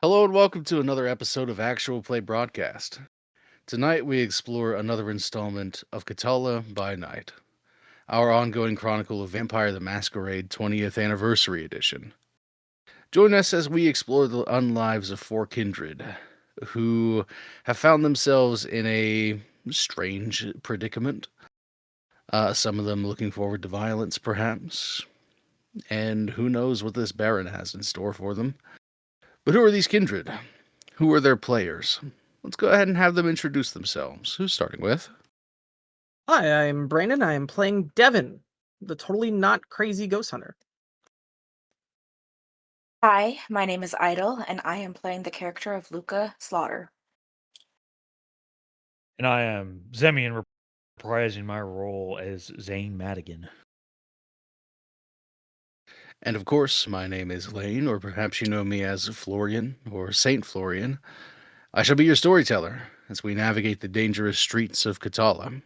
Hello and welcome to another episode of Actual Play Broadcast. Tonight we explore another installment of Katalla by Night, our ongoing chronicle of Vampire the Masquerade 20th Anniversary Edition. Join us as we explore the unlives of four kindred who have found themselves in a strange predicament. Some of them looking forward to violence, perhaps, and who knows what this Baron has in store for them. But who are these kindred? Who are their players? Let's go ahead and have them introduce themselves. Who's starting with? Hi, I'm Brandon. I am playing Devin, the totally not crazy ghost hunter. Hi, my name is Idol, and I am playing the character of Luca Slaughter. And I am Zemian reprising my role as Zane Madigan. And of course, my name is Lane, or perhaps you know me as Floryan or Saint Floryan. I shall be your storyteller as we navigate the dangerous streets of Katalla.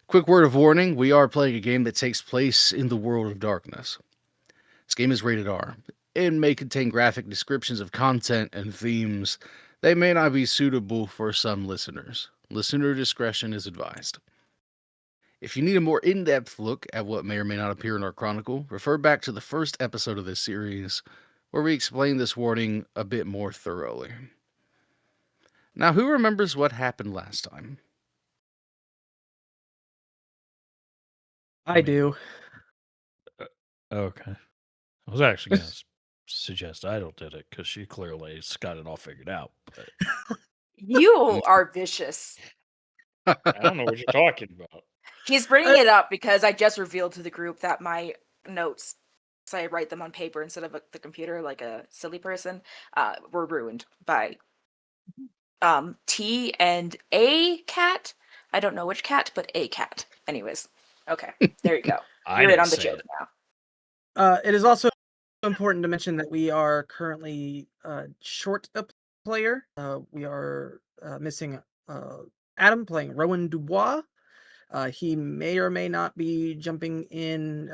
Quick word of warning, we are playing a game that takes place in the world of darkness. This game is rated R and may contain graphic descriptions of content and themes that may not be suitable for some listeners. Listener discretion is advised. If you need a more in-depth look at what may or may not appear in our chronicle, refer back to the first episode of this series, where we explain this warning a bit more thoroughly. Now, who remembers what happened last time? I do. Okay. I was actually going to suggest Idol did it because she clearly has got it all figured out. But You are vicious. I don't know what you're talking about. He's bringing it up because I just revealed to the group that my notes, so I write them on paper instead of the computer like a silly person, were ruined by T and A cat. I don't know which cat, but a cat. Anyways, okay, there you go. You're in on the joke now. It is also important to mention that we are currently short a player. We are missing Adam playing Rowan Dubois. He may or may not be jumping in.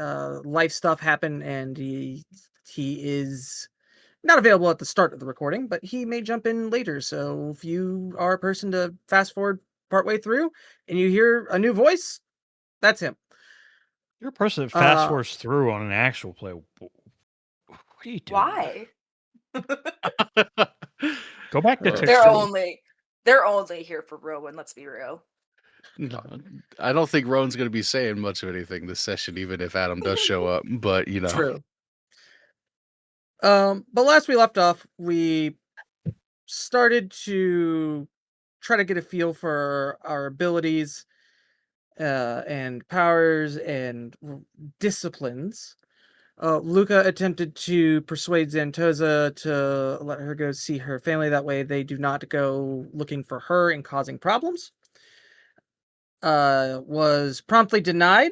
Life stuff happened, and he is not available at the start of the recording, but he may jump in later. So if you are a person to fast forward partway through and you hear a new voice, that's him. You're a person that fast forwards through on an actual play. What are you doing? Why? Go back to text. They're only here for Rowan, let's be real. No, I don't think Rowan's going to be saying much of anything this session, even if Adam does show up, but you know. True. But last we left off, we started to try to get a feel for our abilities and powers and disciplines. Luca attempted to persuade Xantosa to let her go see her family. That way they do not go looking for her and causing problems. Was promptly denied.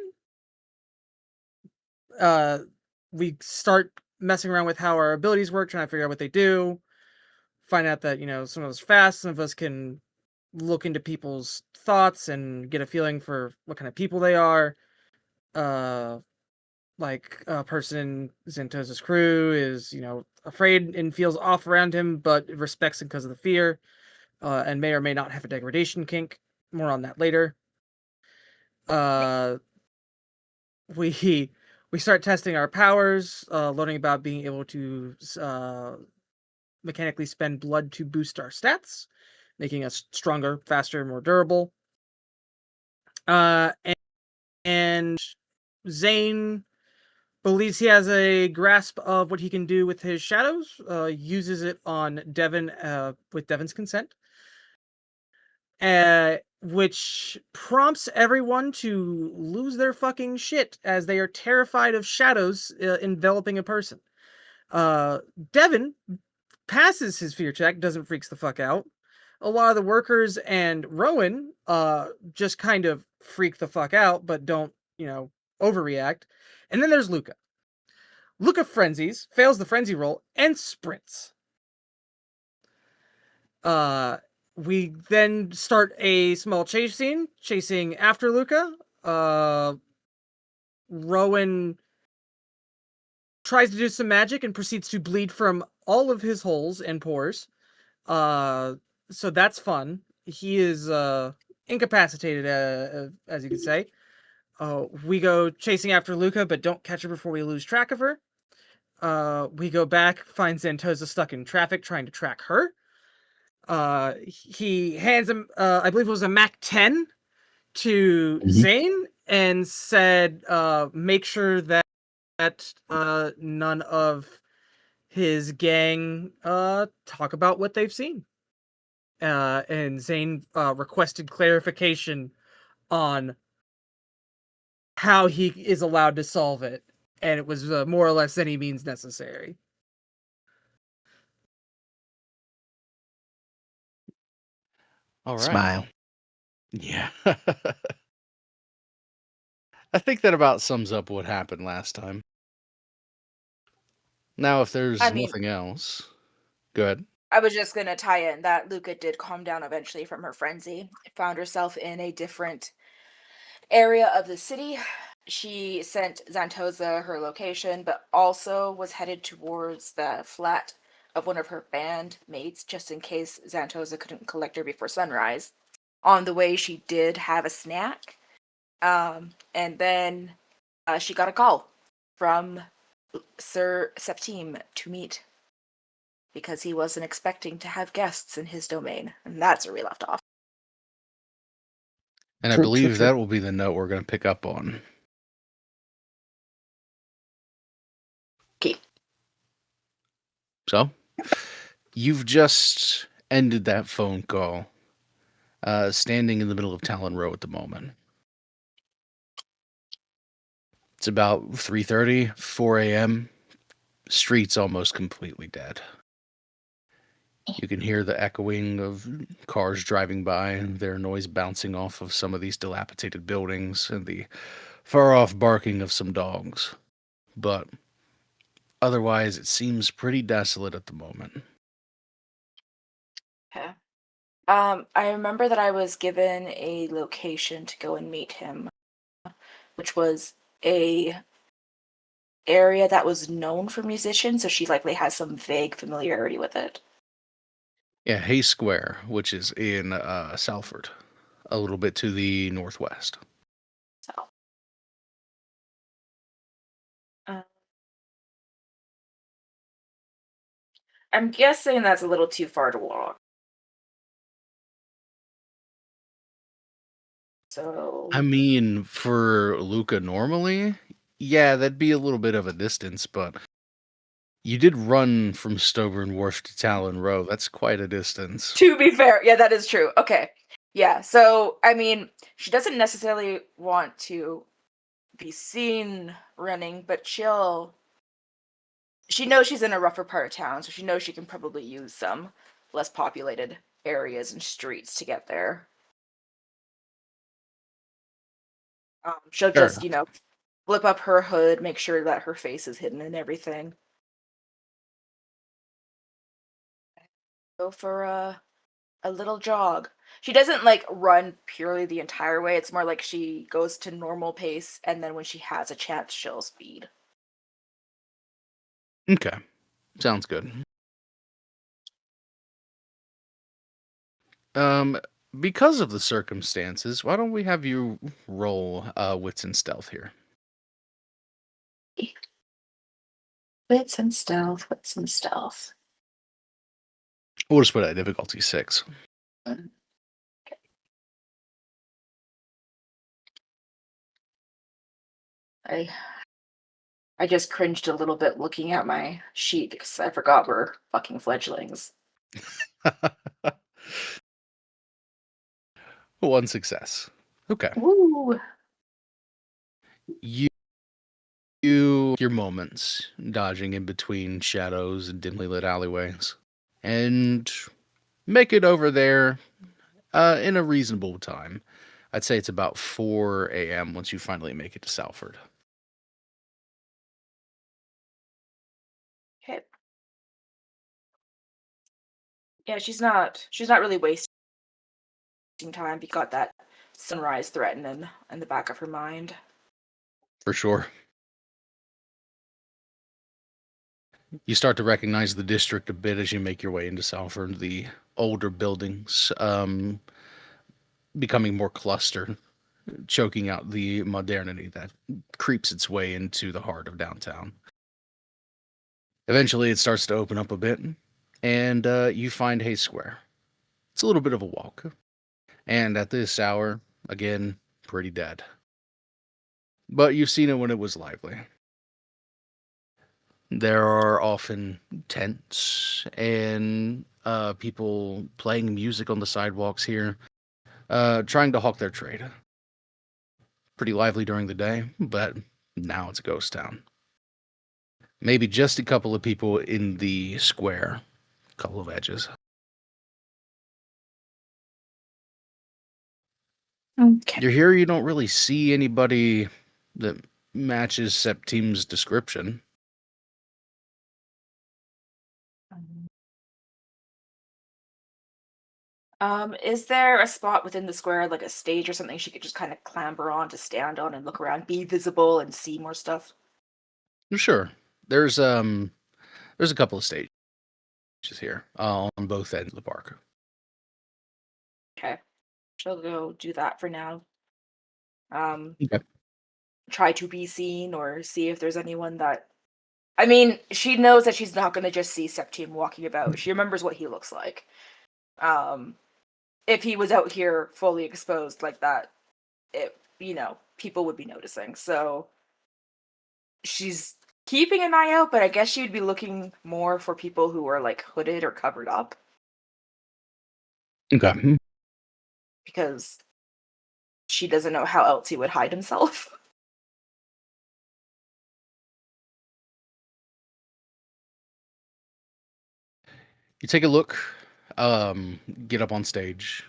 We start messing around with how our abilities work, trying to figure out what they do. Find out that, some of us are fast, some of us can look into people's thoughts and get a feeling for what kind of people they are. Like a person in Xantosa's crew is, afraid and feels off around him, but respects him because of the fear, and may or may not have a degradation kink. More on that later. We start testing our powers, learning about being able to mechanically spend blood to boost our stats, making us stronger, faster, more durable. And Zane believes he has a grasp of what he can do with his shadows, uses it on Devin with Devin's consent, which prompts everyone to lose their fucking shit as they are terrified of shadows enveloping a person. Devin passes his fear check, doesn't freaks the fuck out. A lot of the workers and Rowan just kind of freak the fuck out, but don't, overreact. And then there's Luca. Luca frenzies, fails the frenzy roll, and sprints. We then start a small chase scene, chasing after Luca. Rowan tries to do some magic and proceeds to bleed from all of his holes and pores. So that's fun. He is incapacitated, as you could say. We go chasing after Luca, but don't catch her before we lose track of her. We go back, find Zantosa stuck in traffic trying to track her. He hands him, I believe it was a Mac 10 to Zane and said, make sure that none of his gang talk about what they've seen. And Zane requested clarification on how he is allowed to solve it, and it was more or less any means necessary. All right. Smile. Yeah. I think that about sums up what happened last time. Now, if there's I mean- nothing else, go ahead. I was just gonna tie in that Luca did calm down eventually from her frenzy. Found herself in a different area of the city. She sent Zantosa her location, but also was headed towards the flat of one of her band mates, just in case Zantosa couldn't collect her before sunrise. On the way, she did have a snack, and then she got a call from Sir Septime to meet, because he wasn't expecting to have guests in his domain, and that's where we left off. And I True, believe true. that will be the note we're going to pick up on. Okay. So, you've just ended that phone call, standing in the middle of Talon Row at the moment. It's about 3:30, 4 a.m. Street's almost completely dead. You can hear the echoing of cars driving by and their noise bouncing off of some of these dilapidated buildings and the far-off barking of some dogs. But otherwise, it seems pretty desolate at the moment. Okay. I remember that I was given a location to go and meet him, which was a area that was known for musicians, so she likely has some vague familiarity with it. Yeah, Hay Square, which is in Salford, a little bit to the northwest. So, I'm guessing that's a little too far to walk. So, I mean, for Luca normally, yeah, that'd be a little bit of a distance, but you did run from Stobern Wharf to Talon Row. That's quite a distance. to be fair, yeah, that is true. Okay. Yeah, so, I mean, she doesn't necessarily want to be seen running, but she knows she's in a rougher part of town, so she knows she can probably use some less populated areas and streets to get there. She'll Fair just, flip up her hood, make sure that her face is hidden and everything. Go for a little jog. She doesn't run purely the entire way. It's more like she goes to normal pace, and then when she has a chance, she'll speed. Okay, sounds good. Because of the circumstances, why don't we have you roll wits and stealth here? Wits and stealth, wits and stealth. We'll just put it at difficulty 6. Okay. I just cringed a little bit looking at my sheet because I forgot we're fucking fledglings. One success. Okay. Woo! Your moments dodging in between shadows and dimly lit alleyways, and make it over there in a reasonable time. I'd say it's about 4 a.m. once you finally make it to Salford. Okay. Yeah, she's not really wasting time. You got that sunrise threatening in the back of her mind. For sure. You start to recognize the district a bit as you make your way into Salford. The older buildings becoming more clustered, choking out the modernity that creeps its way into the heart of downtown. Eventually, it starts to open up a bit, and you find Hayes Square. It's a little bit of a walk, and at this hour, again, pretty dead. But you've seen it when it was lively. There are often tents and people playing music on the sidewalks here, trying to hawk their trade. Pretty lively during the day, but now it's a ghost town. Maybe just a couple of people in the square, a couple of edges. Okay. You're here, you don't really see anybody that matches Septime's description. Is there a spot within the square, like a stage or something she could just kind of clamber on to stand on and look around, be visible and see more stuff? Sure. There's a couple of stages here on both ends of the park. Okay. She'll go do that for now. Um, Okay. try to be seen or see if there's anyone that I mean, she knows that she's not gonna just see Septime walking about. She remembers what he looks like. Um, if he was out here fully exposed like that, people would be noticing. So she's keeping an eye out, but I guess she would be looking more for people who are like hooded or covered up Okay. because she doesn't know how else he would hide himself. You take a look, get up on stage,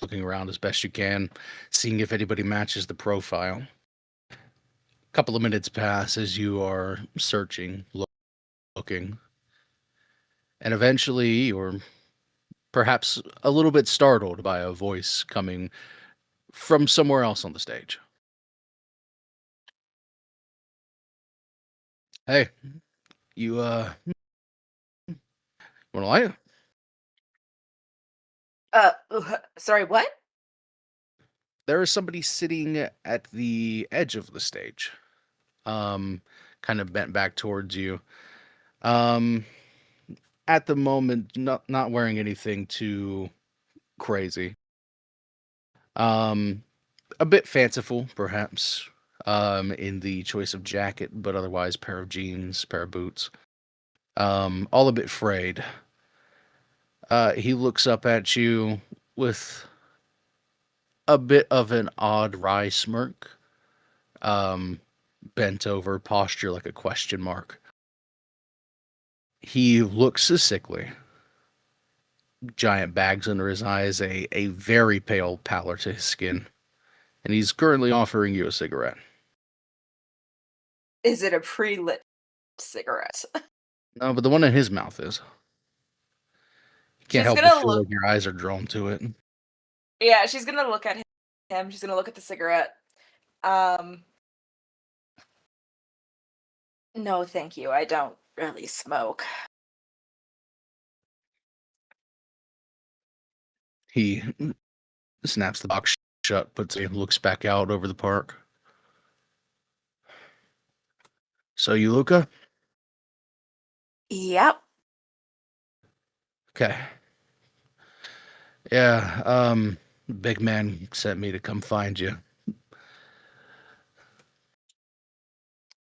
looking around as best you can, seeing if anybody matches the profile. A couple of minutes pass as you are searching, looking, and eventually you're perhaps a little bit startled by a voice coming from somewhere else on the stage. Hey, you wanna light? Sorry, what? There is somebody sitting at the edge of the stage, um, kind of bent back towards you. Um, at the moment, not wearing anything too crazy. Um, a bit fanciful, perhaps, in the choice of jacket, but otherwise pair of jeans, pair of boots. All a bit frayed. He looks up at you with a bit of an odd wry smirk. Um, bent over, posture like a question mark. He looks sickly. Giant bags under his eyes, a very pale pallor to his skin. And he's currently offering you a cigarette. Is it a pre-lit cigarette? No, but the one in his mouth is. You can't She's help but gonna feel look like your eyes are drawn to it. Yeah, she's gonna look at him, she's gonna look at the cigarette. Um, no, thank you. I don't really smoke. He snaps the box shut, looks back out over the park. So you, Luca? Yep. Okay. Yeah, big man sent me to come find you.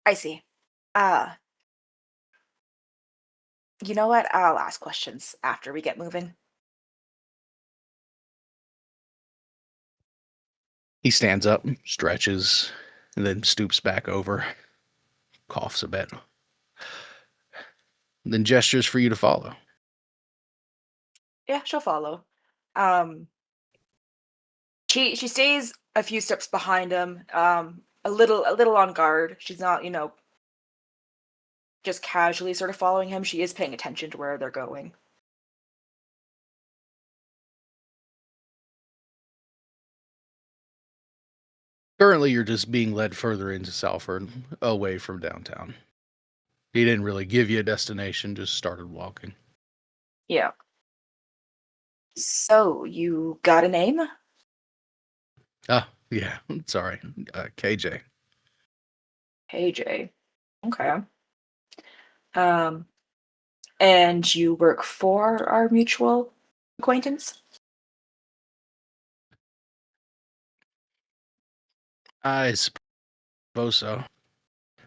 I see. Uh, you know what? I'll ask questions after we get moving. He stands up, stretches, and then stoops back over, coughs a bit, then gestures for you to follow. Yeah, she'll follow. Um, she stays a few steps behind him, a little on guard. She's not, just casually sort of following him. She is paying attention to where they're going. Currently, you're just being led further into Salford, away from downtown. He didn't really give you a destination, just started walking. Yeah. So, you got a name? Ah, yeah, sorry. KJ. AJ. Okay. Um, and you work for our mutual acquaintance? I suppose so.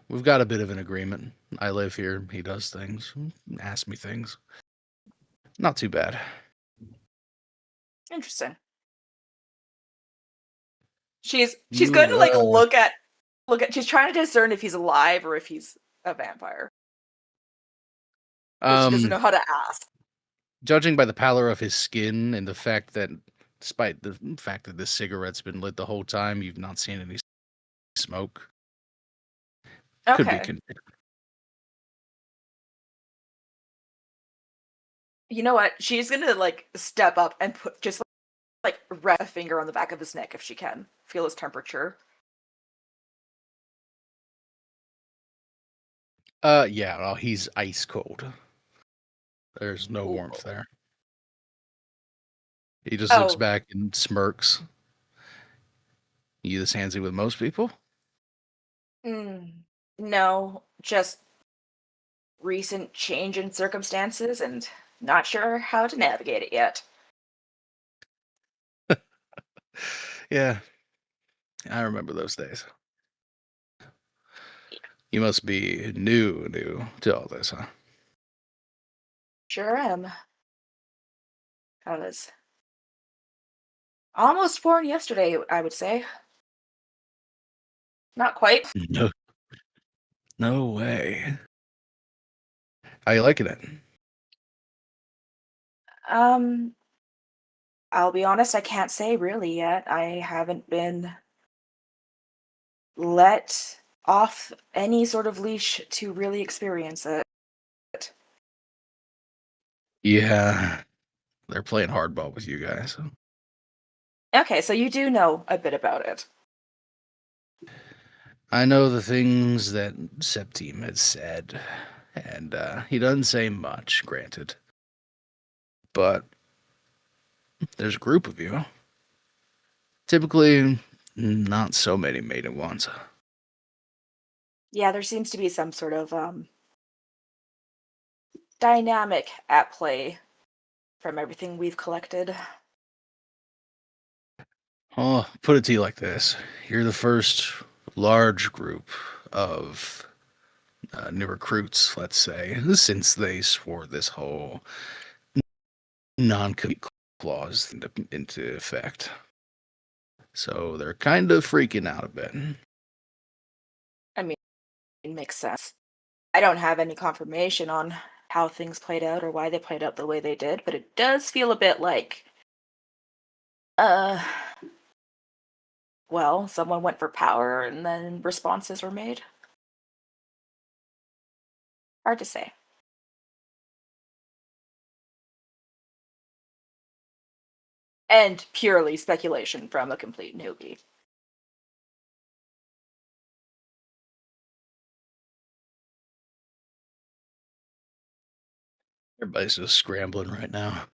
We've got a bit of an agreement. I live here, he does things, asks me things. Not too bad. Interesting. She's going to You, like look at she's trying to discern if he's alive or if he's a vampire. But she doesn't know how to ask. judging by the pallor of his skin and the fact that, despite the fact that this cigarette's been lit the whole time, you've not seen any smoke. Could be. Okay. You know what? She's gonna like step up and put just like rest a finger on the back of his neck if she can. Feel his temperature. Yeah, well, he's ice cold. There's no Ooh. warmth there. He just looks Oh, back and smirks. You this handsy with most people? mm, no, just recent change in circumstances and not sure how to navigate it yet. Yeah, I remember those days. You must be new to all this, huh? Sure am. I was almost born yesterday, I would say. Not quite. No, no way. How you liking it? Um, I'll be honest, I can't say really yet. I haven't been let off any sort of leash to really experience it. Yeah, they're playing hardball with you guys. Okay, so you do know a bit about it. I know the things that Septime has said, and he doesn't say much, granted. But there's a group of you. Typically, not so many made at once. Yeah, there seems to be some sort of dynamic at play from everything we've collected. Oh, put it to you like this. You're the first large group of new recruits, let's say, since they swore this whole non-compete clause into effect. So they're kind of freaking out a bit. I mean, it makes sense. I don't have any confirmation on how things played out or why they played out the way they did, but it does feel a bit like, uh, well, someone went for power and then responses were made. Hard to say. And purely speculation from a complete newbie. Everybody's just scrambling right now.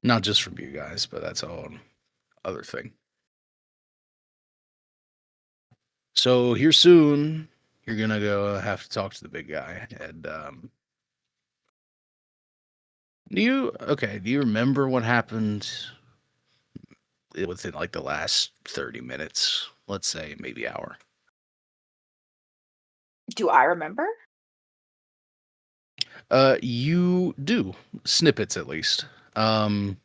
Not just from you guys, but that's a whole other thing. So here soon, you're gonna go have to talk to the big guy. And do you remember what happened within like the last 30 minutes? Let's say maybe hour. Do I remember? You do. Snippets at least. Um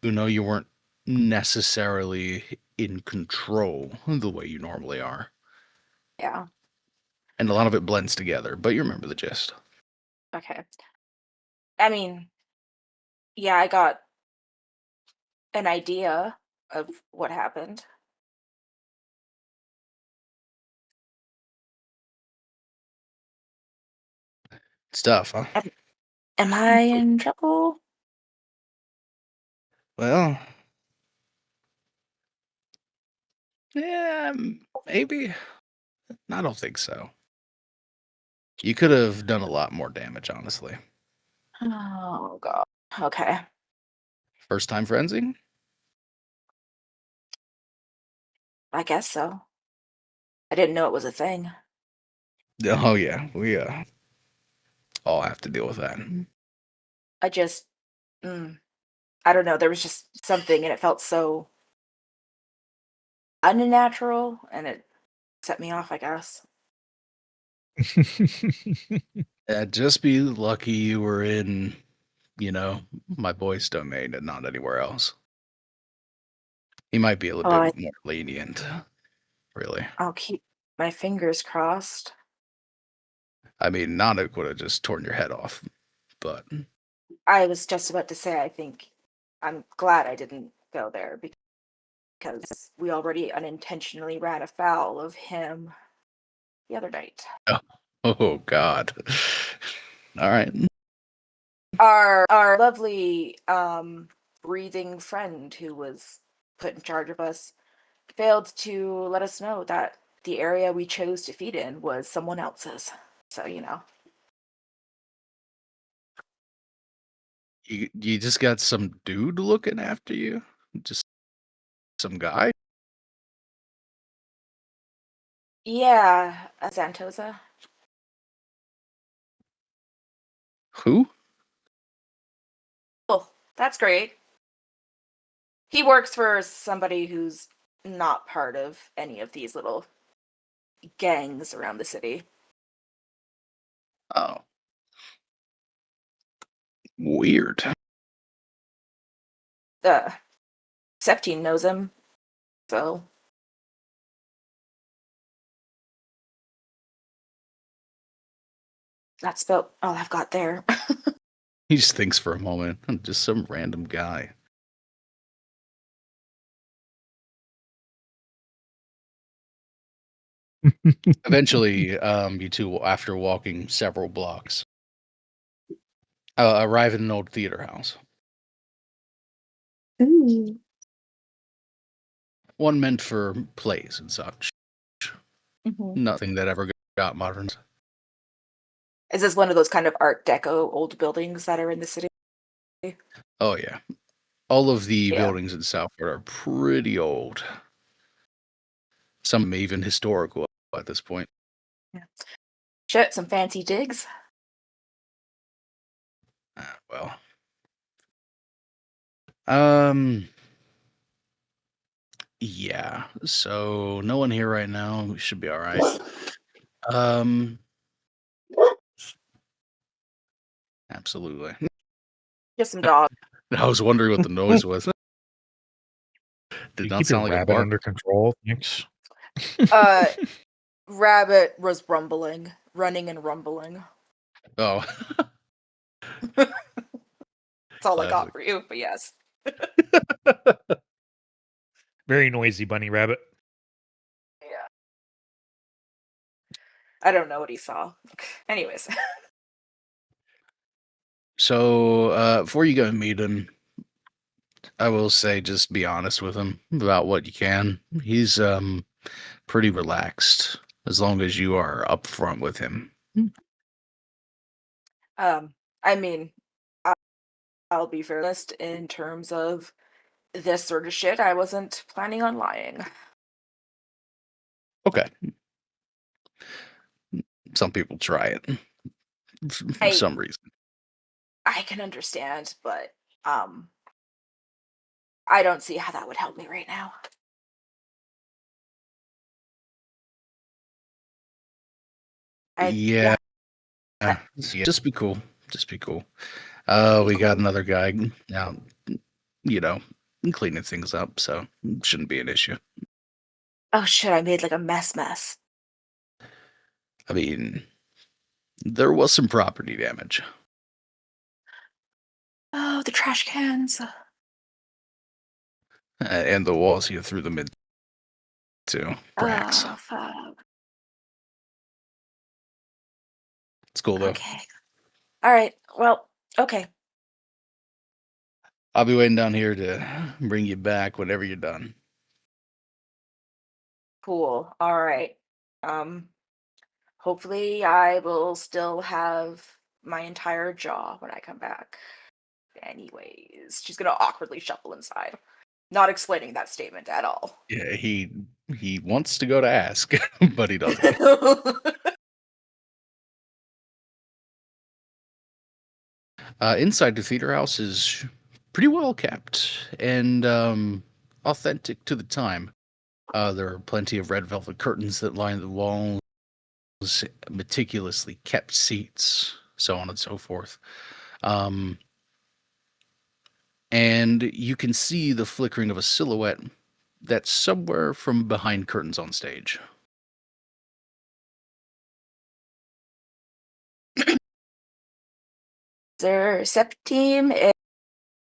you weren't necessarily in control the way you normally are. Yeah. And a lot of it blends together, but you remember the gist. Okay. I mean, yeah, I got an idea of what happened. Stuff, huh? Am, am I in trouble? Well, yeah, maybe. I don't think so. You could have done a lot more damage, honestly. Oh god. Okay. First time frenzying? I guess so. I didn't know it was a thing. Oh yeah, we all have to deal with that. I just mm, I don't know, there was just something and it felt so unnatural and it set me off, I guess. Just be lucky you were in, my boy's domain and not anywhere else. He might be a little Oh, bit more lenient, really. I'll keep my fingers crossed. I mean, Nanak would have just torn your head off, but I was just about to say I think I'm glad I didn't go there because we already unintentionally ran afoul of him the other night. oh god. All right. Our lovely breathing friend who was put in charge of us failed to let us know that the area we chose to feed in was someone else's. So, You just got some dude looking after you? Just some guy? yeah, Xantosa. Who? Oh, that's great. He works for somebody who's not part of any of these little gangs around the city. Oh, weird. Septine knows him, so that's about all I've got there. He just thinks for a moment. I'm just some random guy. Eventually, you two, after walking several blocks, arrive at an old theater house. Ooh. One meant for plays and such. Mhm. Nothing that ever got modern. Is this one of those kind of Art Deco old buildings that are in the city? Oh yeah, all of the Yeah. buildings in Southport are pretty old. Some even historical at this point. Yeah. Shit, some fancy digs. Well, um, yeah. So no one here right now. We should be all right. Um, absolutely. Just some dogs. I was wondering what the noise was. Did You not keep your sound like a rabbit bark. under control. Thanks. Rabbit was rumbling, running and rumbling. Oh, That's all I classic. got for you, but yes. Very noisy bunny rabbit. Yeah. I don't know what he saw. Anyways. So, before you go and meet him, I will say just be honest with him about what you can. He's pretty relaxed as long as you are upfront with him. I mean, I'll be fair honest in terms of this sort of shit. I wasn't planning on lying. Okay. Some people try it for I some reason. I can understand, but I don't see how that would help me right now. Yeah. That- Yeah. Just be cool. Just be cool. We got another guy now, cleaning things up, so shouldn't be an issue. Oh shit! I made like a mess. I mean, there was some property damage. Oh, the trash cans. And the walls you threw them into cracks. Oh fuck. It's cool though. Okay. All right. Well. Okay. I'll be waiting down here to bring you back whenever you're done. Cool. All right. Um, hopefully, I will still have my entire jaw when I come back. Anyways, she's gonna awkwardly shuffle inside, not explaining that statement at all. Yeah, he wants to go to ask, but he doesn't. Inside the theater house is pretty well kept and authentic to the time. There are plenty of red velvet curtains that line the walls, meticulously kept seats, so on and so forth. Um, and you can see the flickering of a silhouette that's somewhere from behind curtains on stage. Their SEP team,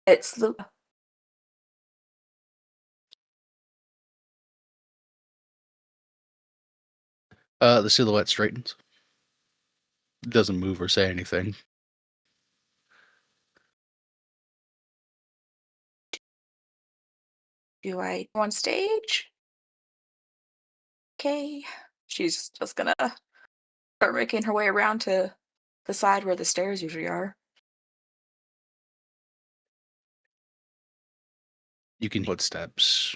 it's Luca. The silhouette straightens, doesn't move or say anything. Do I go on stage? Okay. She's just gonna start making her way around to the side where the stairs usually are. You can hear footsteps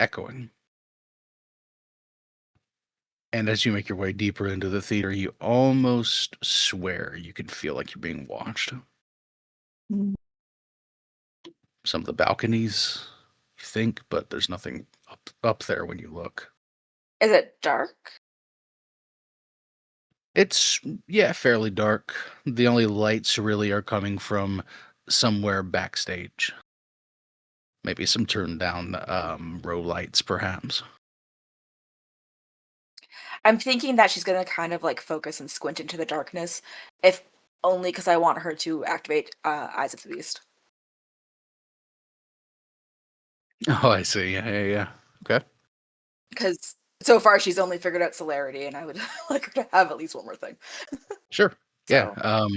echoing. And as you make your way deeper into the theater, you almost swear you can feel like you're being watched. Mm. Some of the balconies, you think, but there's nothing up there when you look. Is it dark? It's, yeah, fairly dark. The only lights really are coming from somewhere backstage. Maybe some turned down row lights, perhaps. I'm thinking that she's gonna kind of like focus and squint into the darkness, if only because I want her to activate Eyes of the Beast. Oh, I see. Yeah. Okay. Because so far she's only figured out celerity, and I would like her to have at least one more thing. Sure. Yeah. So,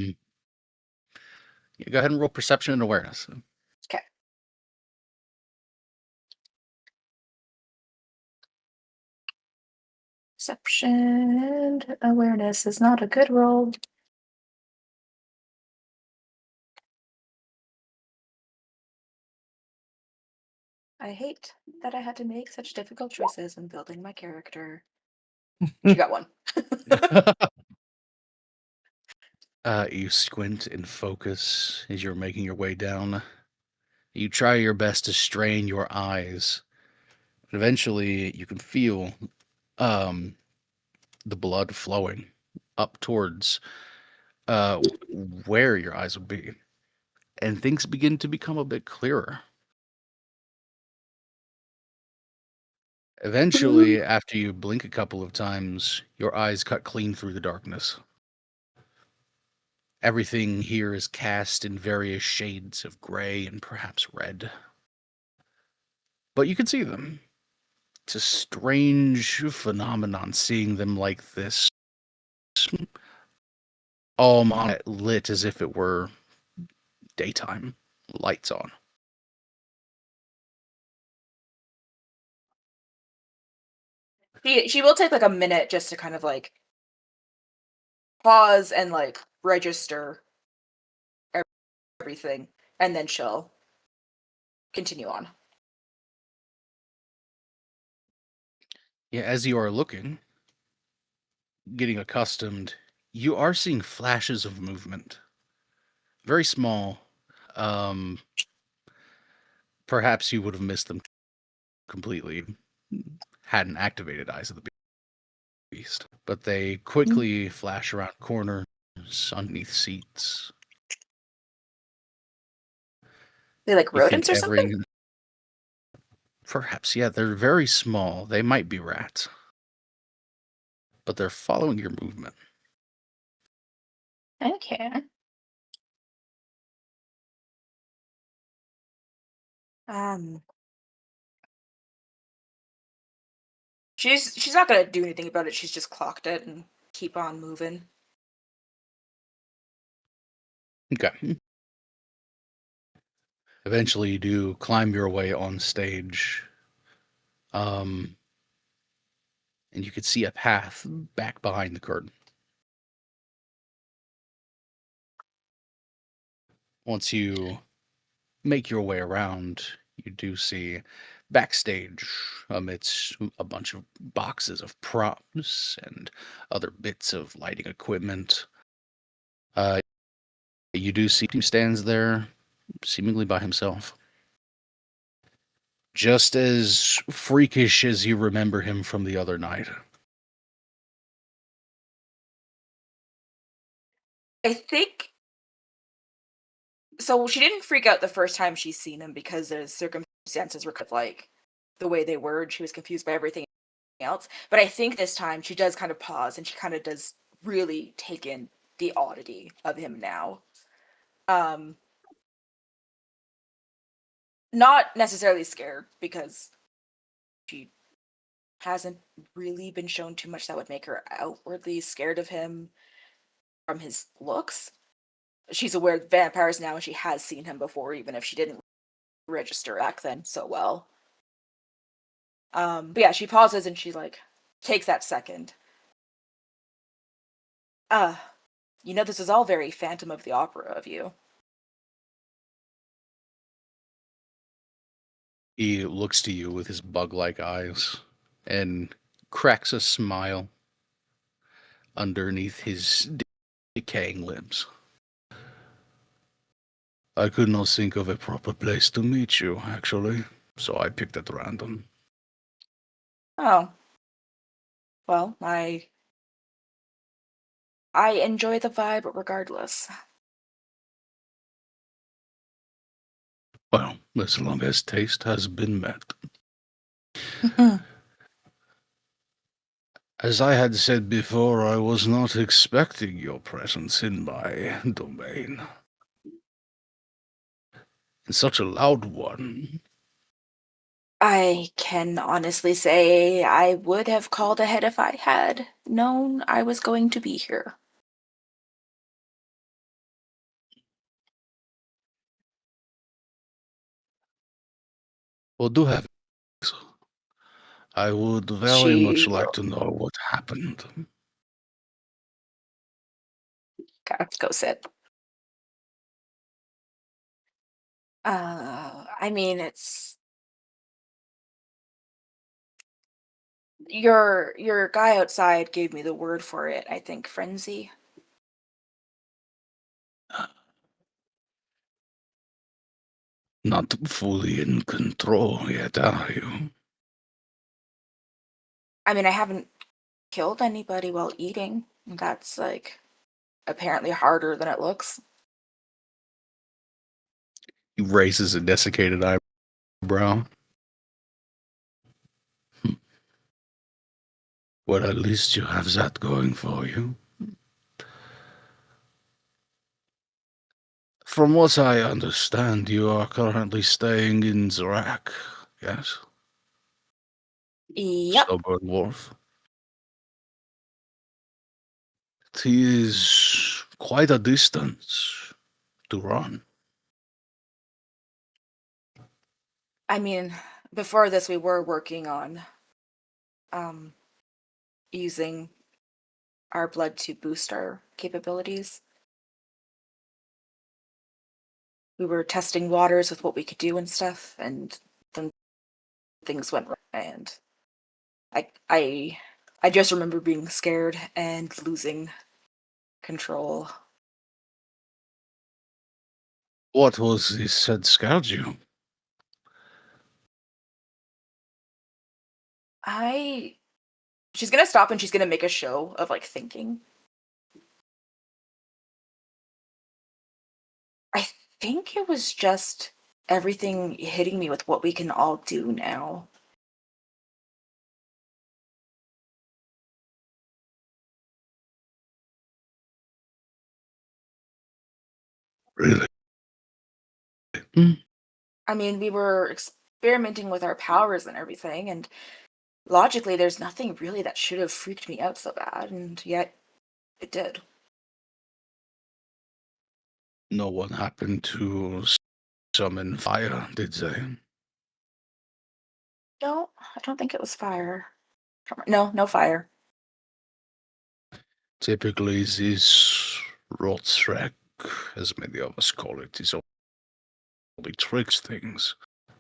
Yeah, go ahead and roll perception and awareness. okay. Perception awareness is not a good roll. I hate that I had to make such difficult choices when building my character. She got one. You squint and focus as you're making your way down. You try your best to strain your eyes. Eventually, you can feel um, the blood flowing up towards uh, where your eyes would be. And things begin to become a bit clearer. Eventually, after you blink a couple of times, your eyes cut clean through the darkness. Everything here is cast in various shades of gray and perhaps red. But you can see them. It's a strange phenomenon seeing them like this, all lit as if it were daytime, lights on. She will take like a minute just to kind of like pause and like register everything, and then she'll continue on. Yeah, as you are looking, getting accustomed, you are seeing flashes of movement. Very small. Um, Perhaps you would have missed them completely hadn't activated Eyes of the Beast. But they quickly flash around corners, underneath seats. They like You think rodents or something? Perhaps, yeah, they're very small. They might be rats. But they're following your movement. Okay. Um, she's not gonna do anything about it. She's just clocked it and keep on moving. Okay. Eventually, you do climb your way on stage. And and you could see a path back behind the curtain. Once you make your way around, you do see backstage amidst a bunch of boxes of props and other bits of lighting equipment. You do see him stands there, seemingly by himself. Just as freakish as you remember him from the other night. I think so. She didn't freak out the first time she's seen him because the circumstances were kind of like the way they were, and she was confused by everything else. But I think this time she does kind of pause and she kind of does really take in the oddity of him now. Not necessarily scared because she hasn't really been shown too much that would make her outwardly scared of him from his looks. She's aware of vampires now and she has seen him before, even if she didn't register back then so well. But yeah, she pauses and she like takes that second. This is all very Phantom of the Opera of you. He looks to you with his bug-like eyes and cracks a smile underneath his decaying lips. I could not think of a proper place to meet you, actually, so I picked at random. Oh. Well, I enjoy the vibe regardless. Well, as long as taste has been met. As I had said before, I was not expecting your presence in my domain. And such a loud one. I can honestly say I would have called ahead if I had known I was going to be here. Well, do have it. I would very much like to know what happened. Let's go sit. It's your guy outside gave me the word for it. I think frenzy. Not fully in control yet, are you? I haven't killed anybody while eating. That's like apparently harder than it looks. He raises a desiccated eyebrow. Well, at least you have that going for you. From what I understand, you are currently staying in Zrak, yes? Yep. Stubborn Wharf. It is quite a distance to run. Before this we were working on using our blood to boost our capabilities. We were testing waters with what we could do and stuff, and then things went wrong. And I just remember being scared and losing control. What was this that scared you? She's gonna stop and she's gonna make a show of like thinking. I think it was just everything hitting me with what we can all do now. Really? We were experimenting with our powers and everything, and logically, there's nothing really that should have freaked me out so bad, and yet it did. No one happened to summon fire, did they? No, I don't think it was fire. No, no fire. Typically, this Rotsrek, as many of us call it, is only tricks things.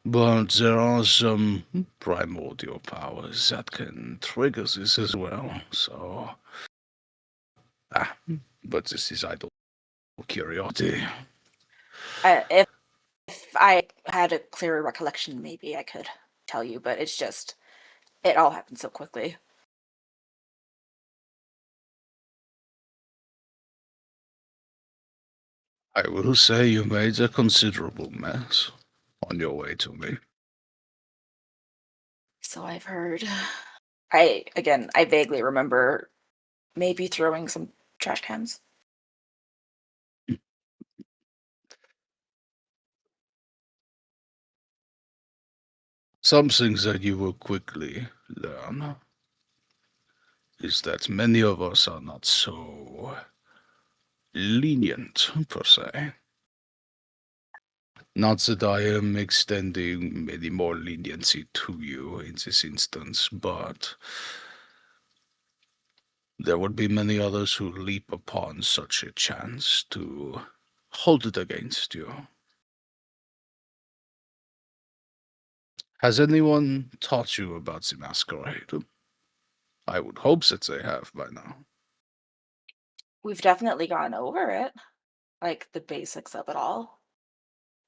But there are some primordial powers that can trigger this as well, so... but this is idle curiosity. If I had a clearer recollection, maybe I could tell you, but it's just, it all happened so quickly. I will say you made a considerable mess on your way to me. So I've heard. I vaguely remember maybe throwing some trash cans. Some things that you will quickly learn is that many of us are not so lenient, per se. Not that I am extending any more leniency to you in this instance, but there would be many others who leap upon such a chance to hold it against you. Has anyone taught you about the masquerade? I would hope that they have by now. We've definitely gone over it, like the basics of it all.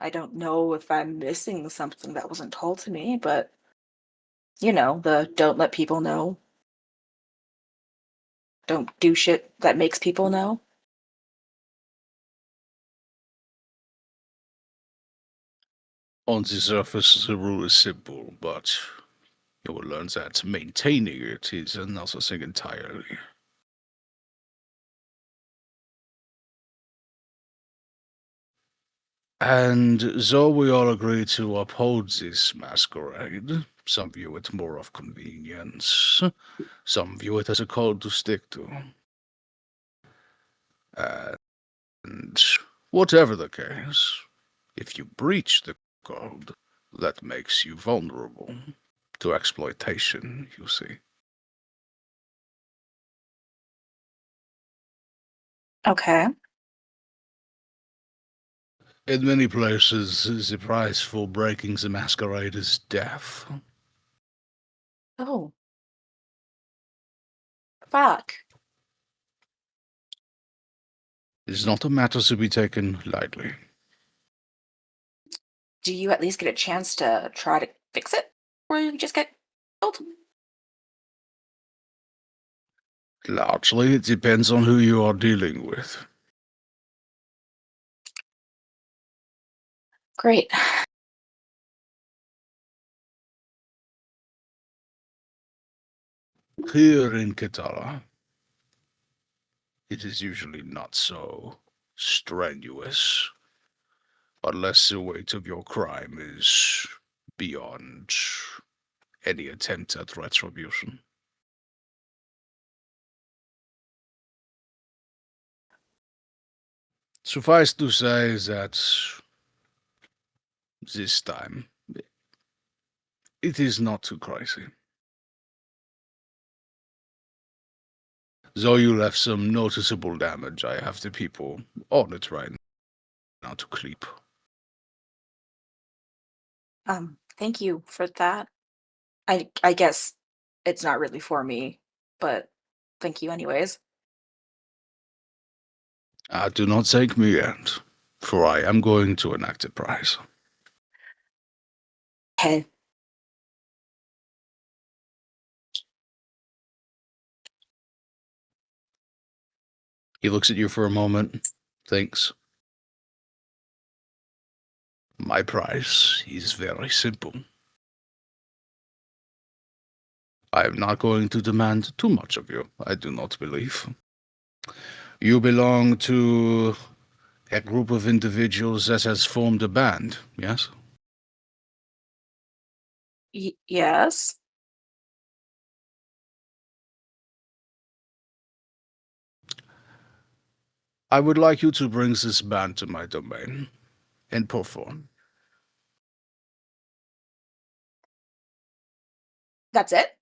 I don't know if I'm missing something that wasn't told to me, but the don't let people know. Don't do shit that makes people know. On the surface, the rule is simple, but you will learn that maintaining it is another thing entirely. And though we all agree to uphold this masquerade, some view it more of convenience, some view it as a code to stick to. And whatever the case, if you breach the code, that makes you vulnerable to exploitation, you see. Okay. In many places, the price for breaking the masquerade is death. Oh, fuck. It is not a matter to be taken lightly. Do you at least get a chance to try to fix it? Or you just get killed? Largely, it depends on who you are dealing with. Great. Here in Katalla, it is usually not so strenuous, unless the weight of your crime is beyond any attempt at retribution. Suffice to say that this time, it is not too crazy. Though you left some noticeable damage, I have the people on it right now to keep. Thank you for that. I guess it's not really for me, but thank you anyways. Do not thank me yet, for I am going to enact a price. Okay. He looks at you for a moment, thinks. My price is very simple. I am not going to demand too much of you, I do not believe. You belong to a group of individuals that has formed a band, yes? Yes. I would like you to bring this band to my domain and perform. That's it?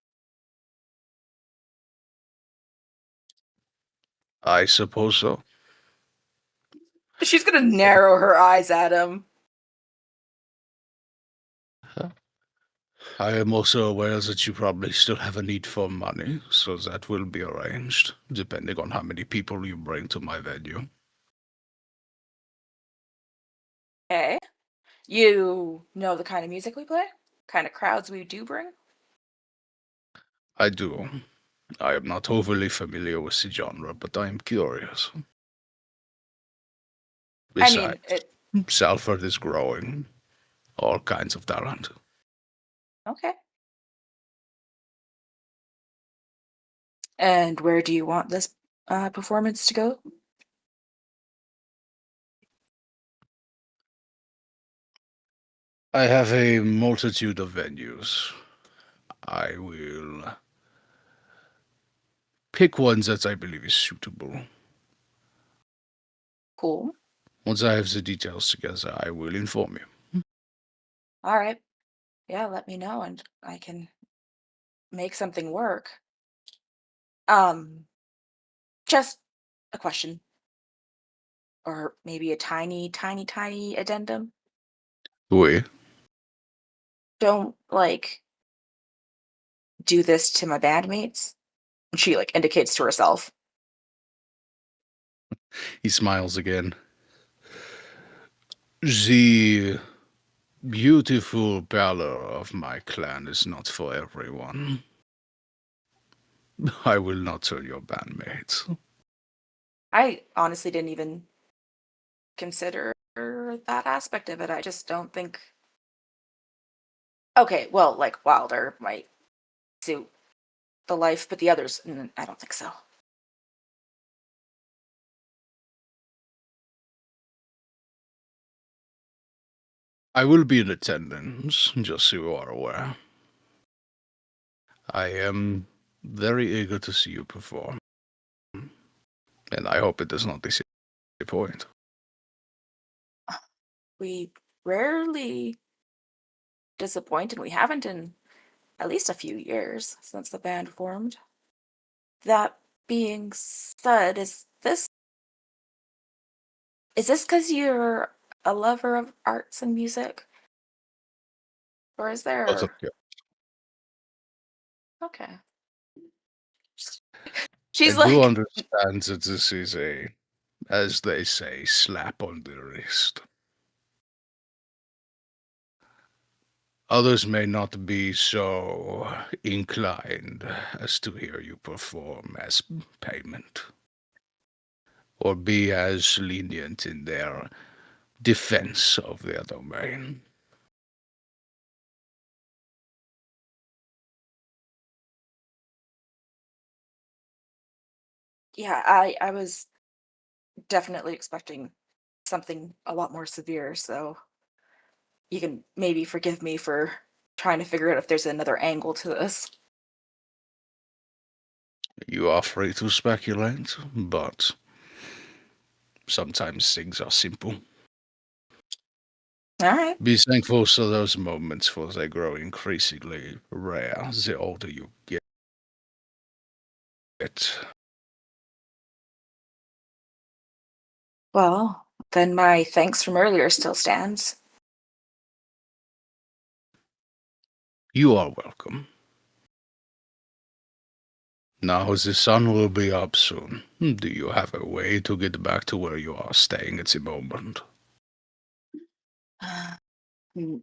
I suppose so. She's gonna narrow her eyes at him. I am also aware that you probably still have a need for money, so that will be arranged, depending on how many people you bring to my venue. Okay. You know the kind of music we play? Kind of crowds we do bring? I do. I am not overly familiar with the genre, but I am curious. I mean, Besides, Salford is growing. All kinds of talent. okay. And where do you want this performance to go? I have a multitude of venues. I will pick one that I believe is suitable. Cool. Once I have the details together, I will inform you. All right. Yeah, let me know and I can make something work. Um, just a question, or maybe a tiny, tiny, tiny addendum. Oui. Don't like do this to my bandmates. And she like indicates to herself. He smiles again. The beautiful valor of my clan is not for everyone. I will not turn your bandmates. I honestly didn't even consider that aspect of it. I just don't think. Okay, well, like Wilder might suit the life, but the others, I don't think so. I will be in attendance, just so you are aware. I am very eager to see you perform, and I hope it does not disappoint. We rarely disappoint, and we haven't in at least a few years since the band formed. That being said, is this because you're a lover of arts and music, or is Both of there? you. Okay, I she's do like, understand that this is a, as they say, slap on the wrist. Others may not be so inclined as to hear you perform as payment, or be as lenient in their defense of their domain. yeah, I was definitely expecting something a lot more severe, so you can maybe forgive me for trying to figure out if there's another angle to this. You are free to speculate, but sometimes things are simple. All right. Be thankful for those moments, for they grow increasingly rare the older you get. Well, then my thanks from earlier still stands. You are welcome. Now the sun will be up soon. Do you have a way to get back to where you are staying at the moment? Hmm,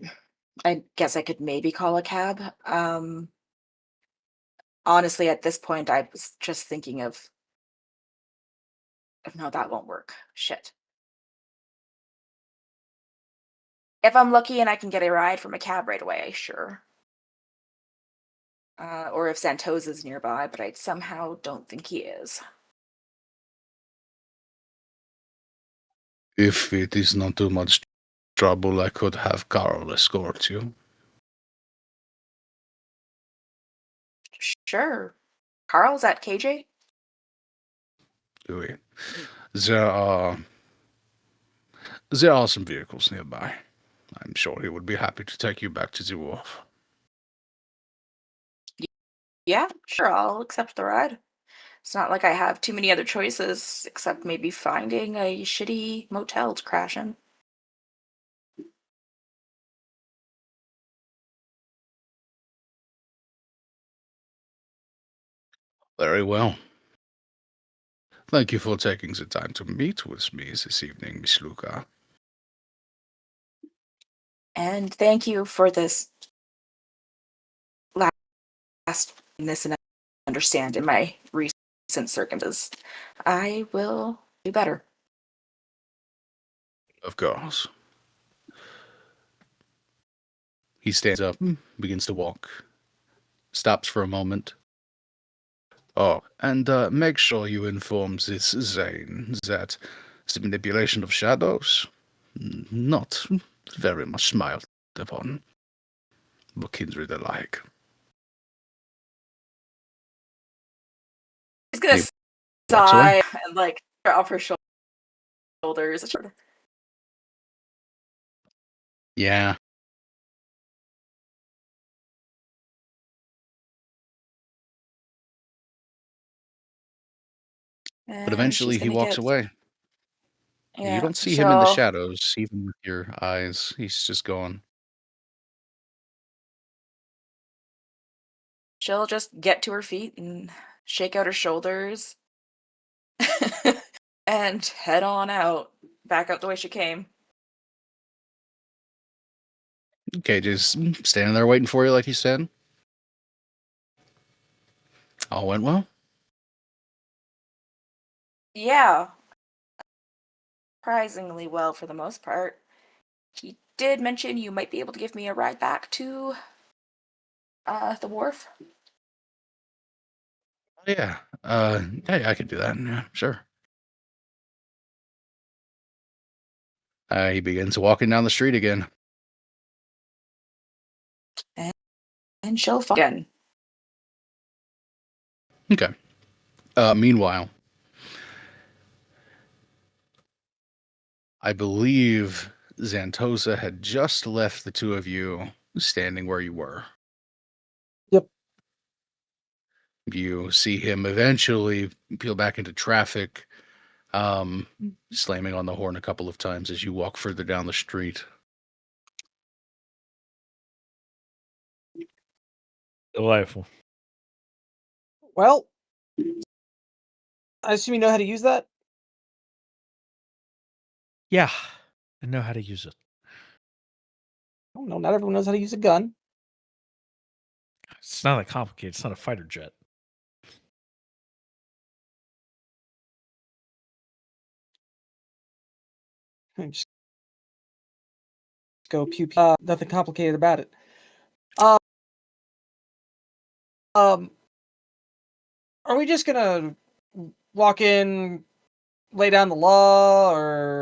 I guess I could maybe call a cab. Honestly, at this point, I was just thinking of no, that won't work. Shit. If I'm lucky and I can get a ride from a cab right away, sure. Or if Santos is nearby, but I somehow don't think he is. If it is not too much trouble, I could have Carl escort you. Sure. Carl's at KJ? Oui. There are there are some vehicles nearby. I'm sure he would be happy to take you back to the wharf. Yeah, sure, I'll accept the ride. It's not like I have too many other choices except maybe finding a shitty motel to crash in. Very well. Thank you for taking the time to meet with me this evening, Miss Luca. And thank you for this last this and understand in my recent circumstances. I will do better. Of course. He stands up, begins to walk, stops for a moment. Oh, and make sure you inform this Zane that the manipulation of shadows, not very much smiled upon, but kindred alike. He's gonna He walks away. sigh and like off her shoulders. Yeah, but And eventually she's he gonna walks get away. You yeah. don't see him in the shadows, even with your eyes. He's just gone. She'll just get to her feet and shake out her shoulders and head on out, back out the way she came. Okay, just standing there waiting for you, like you said. All went well. Yeah, surprisingly well for the most part. He did mention you might be able to give me a ride back to the wharf. Yeah. Yeah, I could do that. Yeah, sure. He begins walking down the street again. And she'll again. Okay. Meanwhile, I believe Xantosa had just left the two of you standing where you were. Yep. You see him eventually peel back into traffic, slamming on the horn a couple of times as you walk further down the street. Delightful. Well, I assume you know how to use that? Yeah, I know how to use it. I don't know. Not everyone knows how to use a gun. It's not that complicated. It's not a fighter jet. Just go pew pew. Nothing complicated about it. Um, um, are we just gonna walk in, lay down the law, or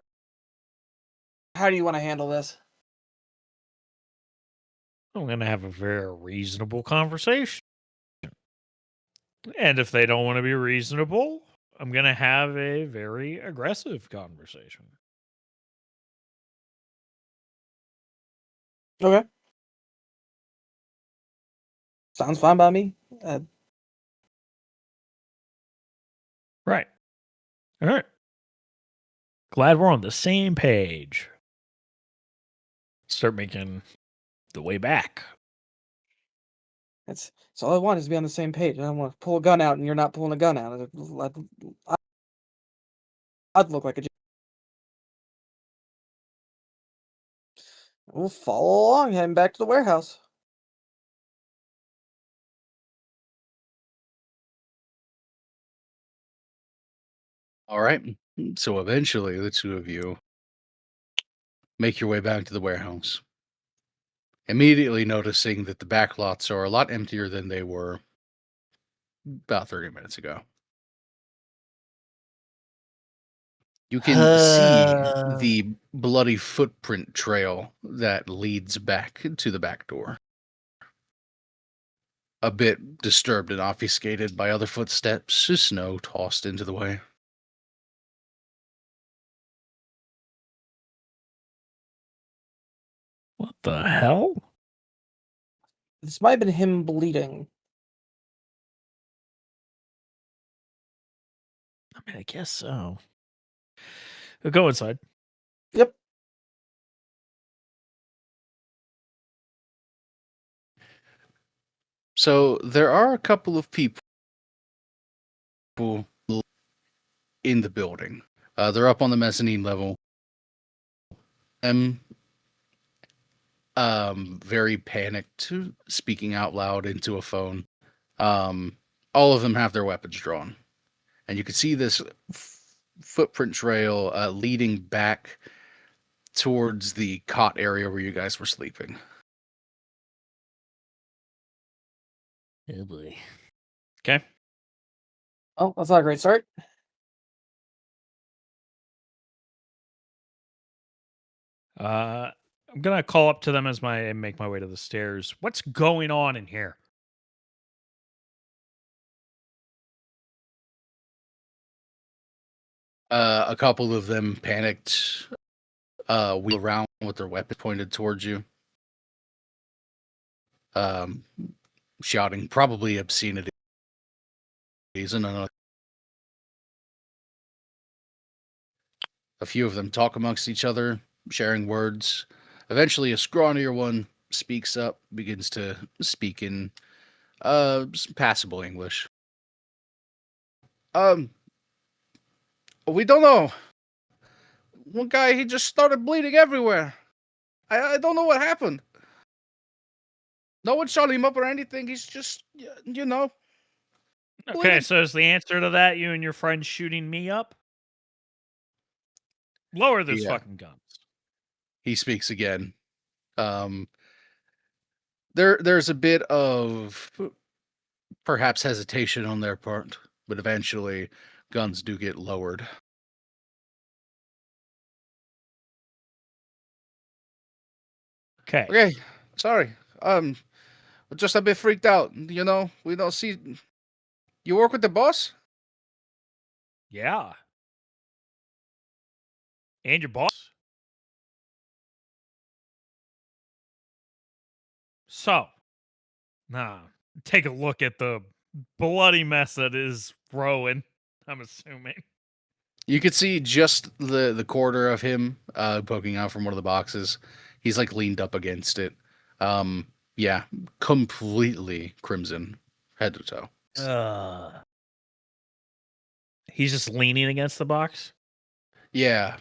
how do you want to handle this? I'm going to have a very reasonable conversation. And if they don't want to be reasonable, I'm going to have a very aggressive conversation. Okay. Sounds fine by me. Right. All right. Glad we're on the same page. Start making the way back. That's all I want is to be on the same page. I don't want to pull a gun out and you're not pulling a gun out. I'd look like a. We'll follow along, heading back to the warehouse. All right. So eventually, the two of you make your way back to the warehouse, immediately noticing that the back lots are a lot emptier than they were about 30 minutes ago. You can see the bloody footprint trail that leads back to the back door. A bit disturbed and obfuscated by other footsteps, snow tossed into the way. What the hell? This might have been him bleeding. mean, I guess so. We'll go inside. Yep. So there are a couple of people in the building. They're up on the mezzanine level. Very panicked, speaking out loud into a phone. All of them have their weapons drawn, and you can see this footprint trail leading back towards the cot area where you guys were sleeping. Oh boy. Okay. Oh, that's not a great start. I'm gonna call up to them as I make my way to the stairs. What's going on in here? A couple of them panicked, wheel around with their weapon pointed towards you, um, shouting probably obscenities. And a few of them talk amongst each other, sharing words. Eventually, a scrawnier one speaks up, begins to speak in passable English. We don't know. One guy, he just started bleeding everywhere. I don't know what happened. No one shot him up or anything. He's just, you know. Okay, bleeding. so is the answer to that you and your friend shooting me up? Lower those Yeah. fucking guns. He speaks again. There's a bit of perhaps hesitation on their part, but eventually guns do get lowered. Okay. Okay, sorry. We're just a bit freaked out. You know, we don't see. You work with the boss? Yeah. And your boss. So, take a look at the bloody mess that is Rowan, I'm assuming. You could see just the quarter of him poking out from one of the boxes. He's like leaned up against it. Yeah, completely crimson, head to toe. He's just leaning against the box. Yeah,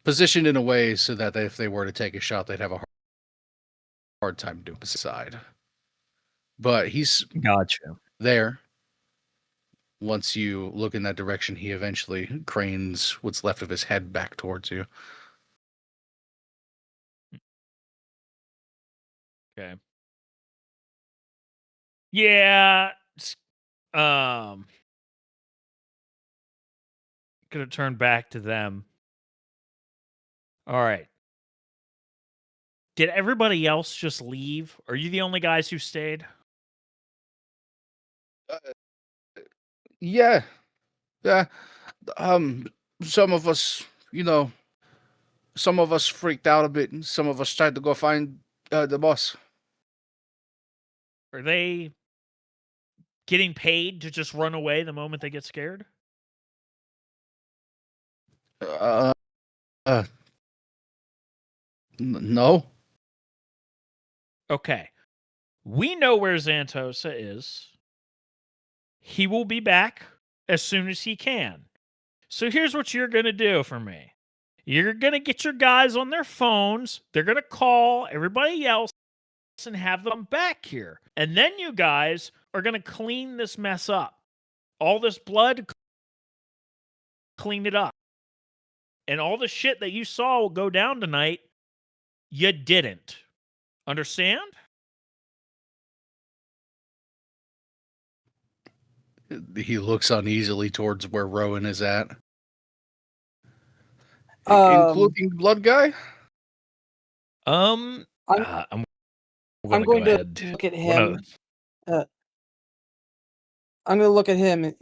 positioned in a way so that if they were to take a shot, they'd have a hard time doing it side. But he's Gotcha. there. Once you look in that direction, he eventually cranes what's left of his head back towards you. Okay. Yeah. Gonna turn back to them. All right. Did everybody else just leave? Are you the only guys who stayed? Yeah, yeah. Um, some of us, you know, some of us freaked out a bit, and some of us tried to go find the boss. Are they getting paid to just run away the moment they get scared? Uh, uh no. Okay. We know where Xantosa is. He will be back as soon as he can. So here's what you're going to do for me. You're going to get your guys on their phones. They're going to call everybody else and have them back here. And then you guys are going to clean this mess up. All this blood, clean it up. And all the shit that you saw will go down tonight, you didn't. Understand? He looks uneasily towards where Rowan is at. Um, Including the blood guy? I'm I'm gonna going go to ahead. look at him. I'm going to look at him.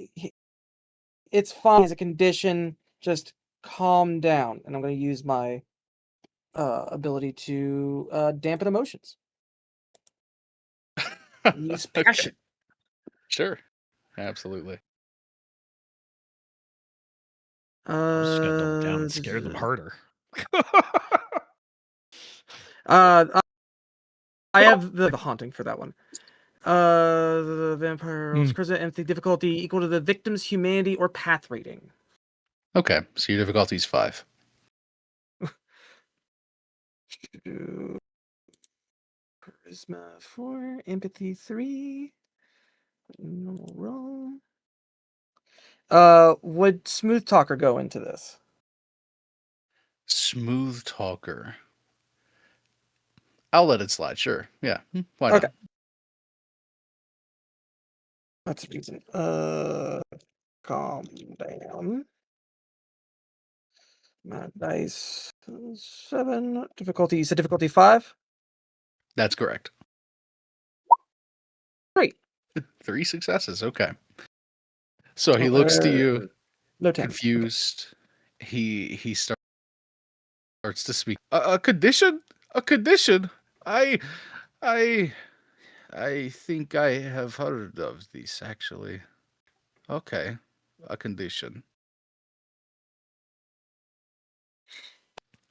It's fine as a condition. Just calm down, and I'm going to use my ability to dampen emotions. Use passion. Sure. Absolutely. I'm just gonna double down and scare them harder. I have the haunting for that one. The vampire rolls charisma and the difficulty equal to the victim's humanity or path rating. Okay, so your difficulty is 5. Charisma 4, empathy 3. Normal roll. Would Smooth Talker go into this? Smooth talker. I'll let it slide, sure. Yeah, why Okay. not? That's a reason. Calm down. My dice 7. Difficulty, you said difficulty 5? That's correct. Great. 3 successes, okay. So he looks to you, No 10. confused. He starts to speak. A condition? A condition? I I think I have heard of this actually. Okay. A condition.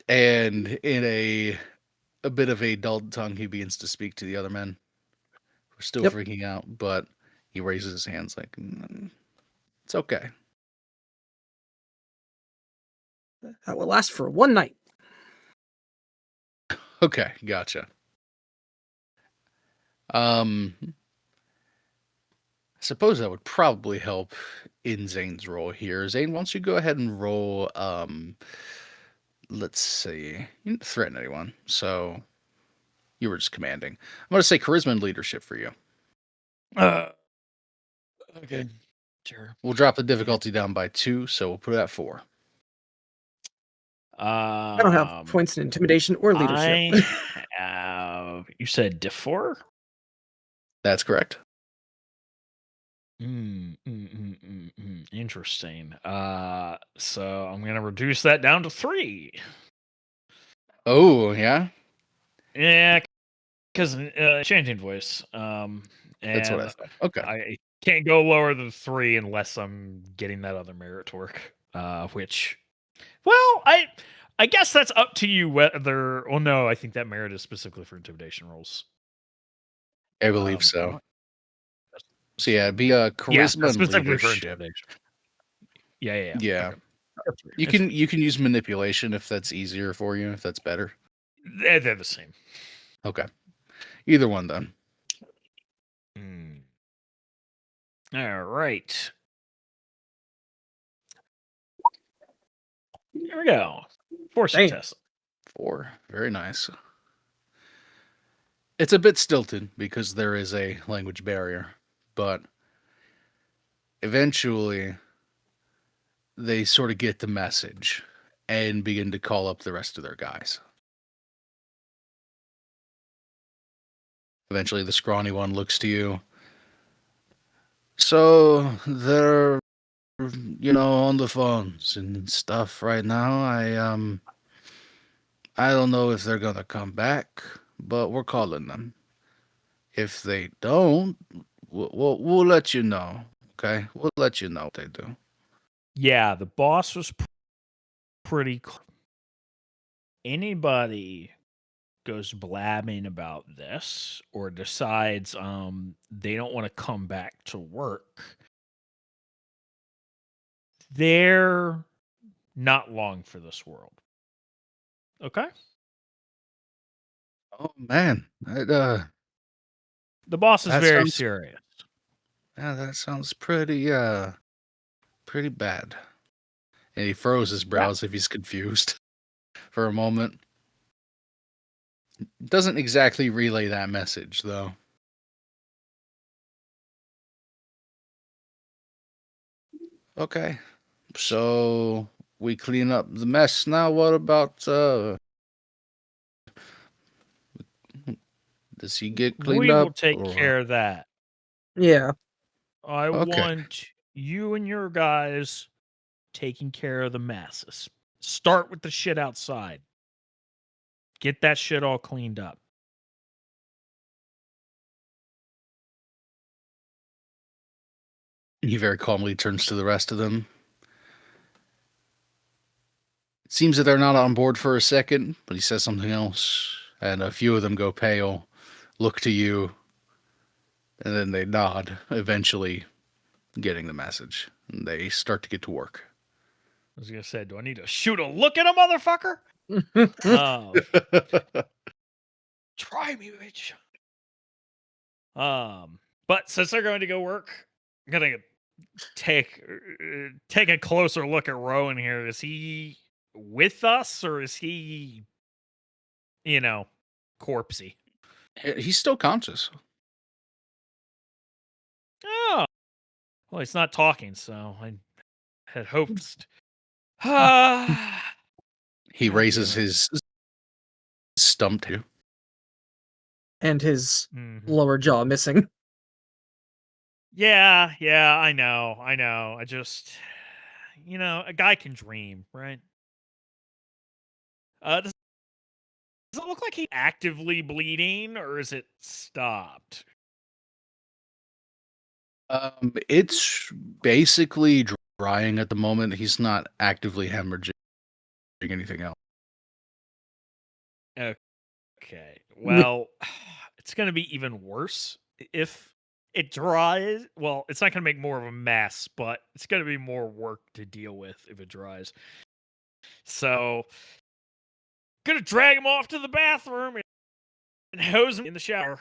And in a bit of a dulled tongue, he begins to speak to the other men. We're still Yep. freaking out, but he raises his hands like, it's okay. That will last for one night. Okay, gotcha. I suppose that would probably help in Zane's role here. Zane, why don't you go ahead and roll, let's see. You didn't threaten anyone, so you were just commanding. I'm going to say charisma and leadership for you. Okay. Sure. We'll drop the difficulty down by 2, so we'll put it at 4. I don't have points in intimidation or leadership. I have. You said D4? That's correct. Interesting. So I'm gonna reduce that down to 3. Oh, yeah? Yeah, because changing voice. That's what I And thought. Okay. I can't go lower than 3 unless I'm getting that other merit to work. Which, well, I guess that's up to you whether. Well, no, I think that merit is specifically for intimidation rolls. I believe so. So yeah, it'd be charisma and specifically for leadership. intimidation. Yeah. Yeah. Okay. You can use manipulation if that's easier for you, if that's better. They're the same. Okay. Either one then. All right. Here we go. 4 Damn. successes. 4. Very nice. It's a bit stilted because there is a language barrier, but eventually they sort of get the message and begin to call up the rest of their guys. Eventually the scrawny one looks to you. So they're on the phones and stuff right now. I don't know if they're gonna come back, but we're calling them. If they don't, we'll let you know. Okay, we'll let you know what they do. Yeah, the boss was pretty. Anybody goes blabbing about this or decides they don't want to come back to work, they're not long for this world. Okay? Oh man, The boss is that very sounds serious. that sounds pretty bad. And he froze his brows if he's confused for a moment. Doesn't exactly relay that message though. Okay, so we clean up the mess now. What about does he get cleaned We will up? take Or care of that. Yeah. I okay, want you and your guys taking care of the masses. Start with the shit outside. Get that shit all cleaned up. he very calmly turns to the rest of them. seems that they're not on board for a second, but he says something else, and a few of them go pale, look to you, and then they nod, eventually getting the message. And they start to get to work. I was gonna say, do I need to shoot a look at a motherfucker? Try me, bitch. But since they're going to go work, I'm gonna take a closer look at Rowan here. Is he with us, or is he, corpsey? He's still conscious. Oh, well, he's not talking, so I had hoped. Ah, He God raises damn it. his stump to you. And his Mhm. lower jaw missing. Yeah, I know. I just, a guy can dream, right? Does it look like he's actively bleeding, or is it stopped? It's basically drying at the moment. He's not actively hemorrhaging anything else. Okay. Well, it's going to be even worse if it dries. Well, it's not going to make more of a mess, but it's going to be more work to deal with if it dries. So, gonna drag him off to the bathroom and hose him in the shower.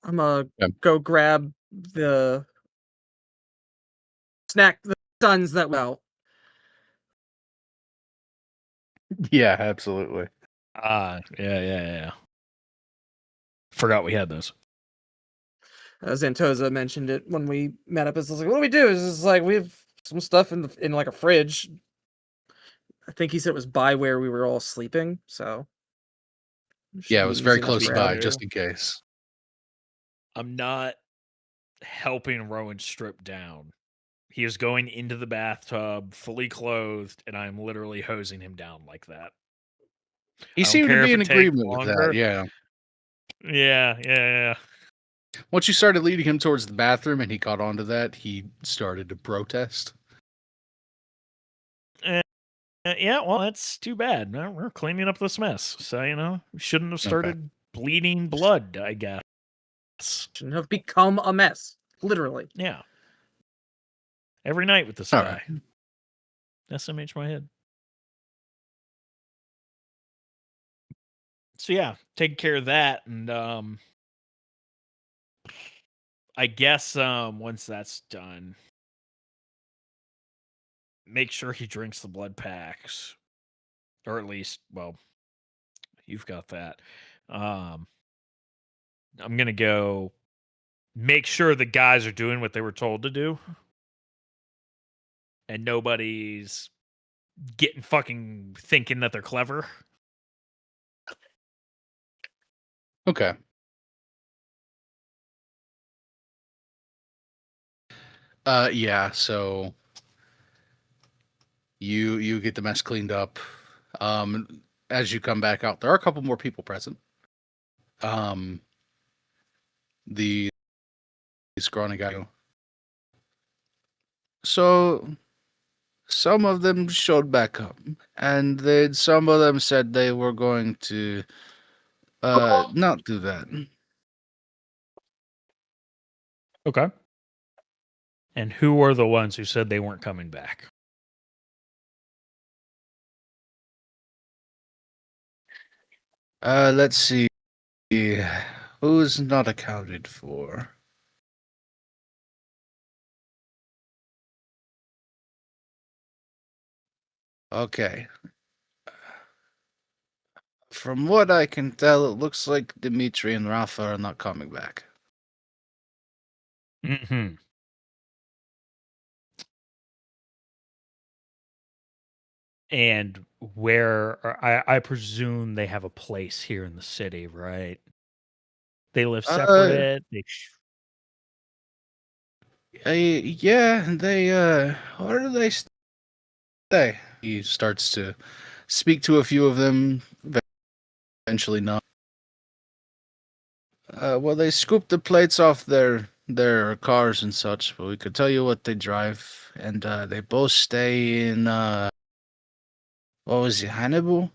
I'm gonna Yeah. go grab the snack, the sons that well. Yeah, absolutely. Yeah. Forgot we had those. Xanthoza mentioned it when we met up. It's like, what do we do? It's just like we have some stuff in like a fridge. I think he said it was by where we were all sleeping. So should Yeah, it be was easy very enough to close grab. by, just in case. I'm not helping Rowan strip down. He is going into the bathtub fully clothed, and I'm literally hosing him down like that. He I don't seemed to care be if in it takes agreement with that, longer. yeah. Yeah. Once you started leading him towards the bathroom and he caught on to that, he started to protest. Yeah, well, that's too bad. We're cleaning up this mess. So, we shouldn't have started bleeding blood, I guess. Shouldn't have become a mess. Literally. Yeah. Every night with this All guy. SMH my head. So yeah, taking care of that, and I guess once that's done, make sure he drinks the blood packs. Or at least, well, you've got that. I'm gonna go make sure the guys are doing what they were told to do. And nobody's getting fucking thinking that they're clever. Okay. Yeah, so you get the mess cleaned up. As you come back out, there are a couple more people present. The scrawny guy. So some of them showed back up, and some of them said they were going to not do that. Okay. And who are the ones who said they weren't coming back? Let's see. Who's not accounted for? Okay. From what I can tell, it looks like Dimitri and Rafa are not coming back. Mm-hmm. And I presume they have a place here in the city, right? They live separate. Yeah, they, where do they stay? He starts to speak to a few of them, eventually not. Well, they scooped the plates off their their cars and such, but we could tell you what they drive. And they both stay in, what was it, Hannibal?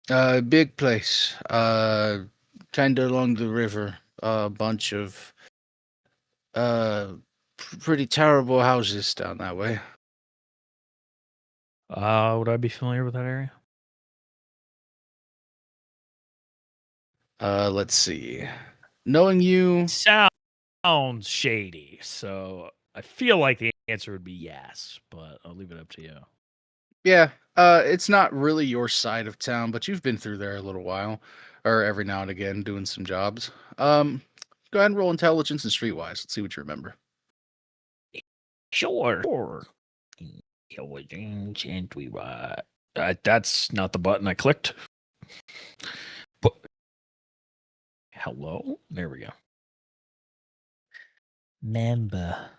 Big place. Kinda along the river. A bunch of, pretty terrible houses down that way. Would I be familiar with that area? Let's see. Knowing you, Sounds shady, so I feel like the answer would be yes, but I'll leave it up to you. yeah, it's not really your side of town, but you've been through there a little while, or every now and again doing some jobs. Go ahead and roll intelligence and streetwise. Let's see what you remember. Sure. Intelligence entry right. That's not the button I clicked. But hello? There we go. Member.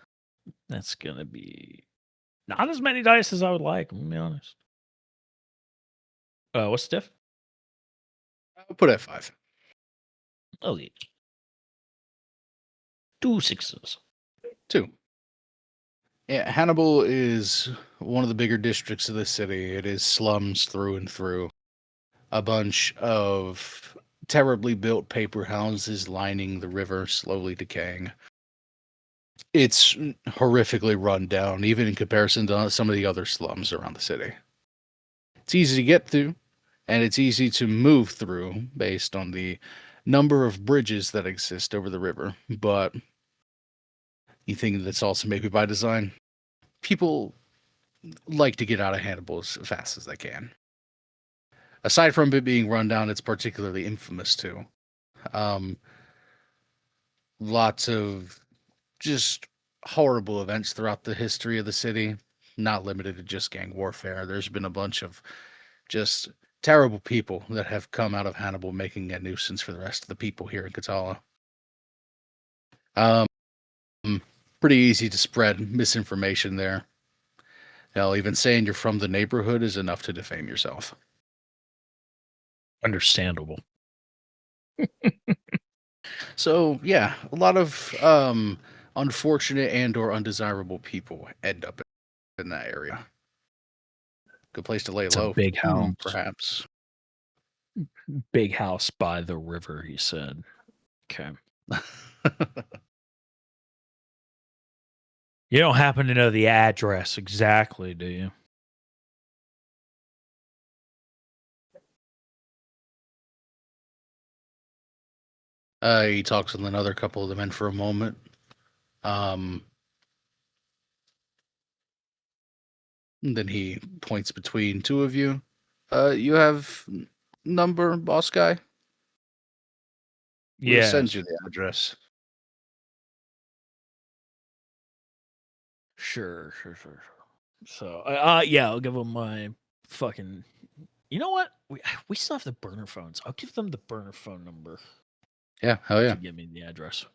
That's gonna be not as many dice as I would like, I'm gonna be honest. What's the diff? I'll put it at 5. Oh, yeah. 2 6s. 2. Yeah, Hannibal is one of the bigger districts of the city. It is slums through and through. A bunch of terribly built paper houses lining the river, slowly decaying. It's horrifically run down, even in comparison to some of the other slums around the city. It's easy to get through, and it's easy to move through based on the number of bridges that exist over the river. But you think that's also maybe by design? People like to get out of Hannibal as fast as they can. Aside from it being run down, it's particularly infamous too. Lots of just horrible events throughout the history of the city, not limited to just gang warfare. There's been a bunch of just terrible people that have come out of Hannibal, making a nuisance for the rest of the people here in Katalla. Pretty easy to spread misinformation there. Hell, even saying you're from the neighborhood is enough to defame yourself. Understandable. So yeah, a lot of unfortunate and or undesirable people end up in that area. Good place to lay It's a low. big house. Perhaps. Big house by the river, he said. Okay. You don't happen to know the address exactly, do you? He talks with another couple of the men for a moment. Then he points between two of you. You have number, boss guy? We'll send you the address. Sure. So, yeah, I'll give them my fucking. You know what? We still have the burner phones. I'll give them the burner phone number. Yeah, hell yeah. To give me the address.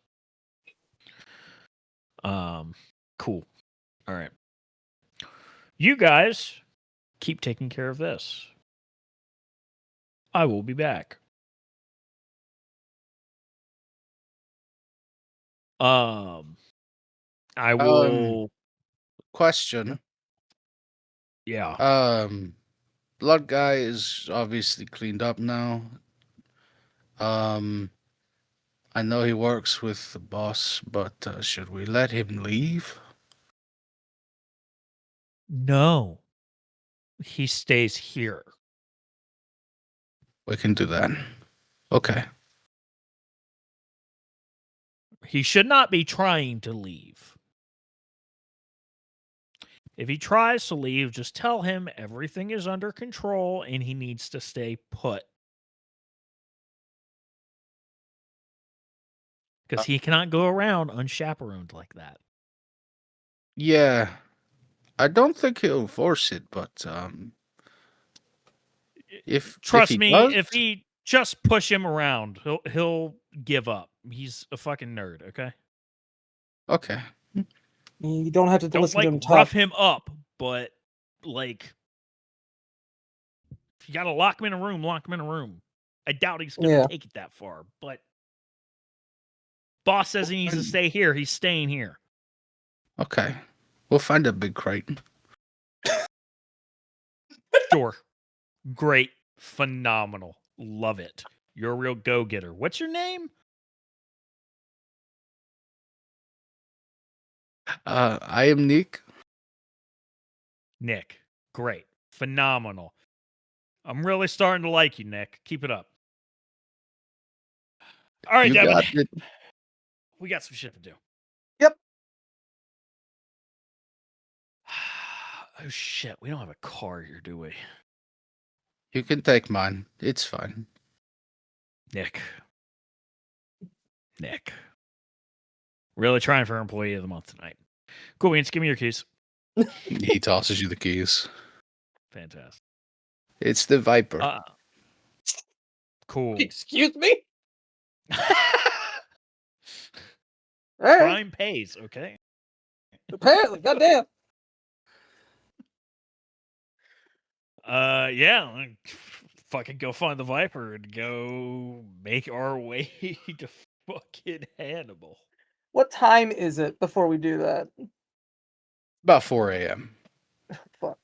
Cool. All right. You guys keep taking care of this. I will be back. I will. Question. Yeah. Blood guy is obviously cleaned up now. I know he works with the boss, but should we let him leave? No. He stays here. We can do that. Okay. He should not be trying to leave. If he tries to leave, just tell him everything is under control and he needs to stay put. Because he cannot go around unchaperoned like that. Yeah. I don't think he'll force it, but if Trust me, does, if he just push him around, he'll give up. He's a fucking nerd, okay? Okay. You don't have to Don't listen to him like talk. rough him up, but like if you gotta lock him in a room, lock him in a room. I doubt he's going to Yeah. take it that far, but boss says he needs to stay here. He's staying here. Okay. We'll find a big crate. Sure. Great. Phenomenal. Love it. You're a real go-getter. What's your name? I am Nick. Nick. Great. Phenomenal. I'm really starting to like you, Nick. Keep it up. All right, You Devin. got it. We got some shit to do. Yep. Oh, shit. We don't have a car here, do we? You can take mine. It's fine. Nick. Really trying for Employee of the Month tonight. Cool beans. Give me your keys. He tosses you the keys. Fantastic. It's the Viper. Cool. Excuse me? All right. Crime pays, okay? Apparently, goddamn. Yeah. Fucking go find the Viper and go make our way to fucking Hannibal. What time is it before we do that? About 4 a.m. Fuck.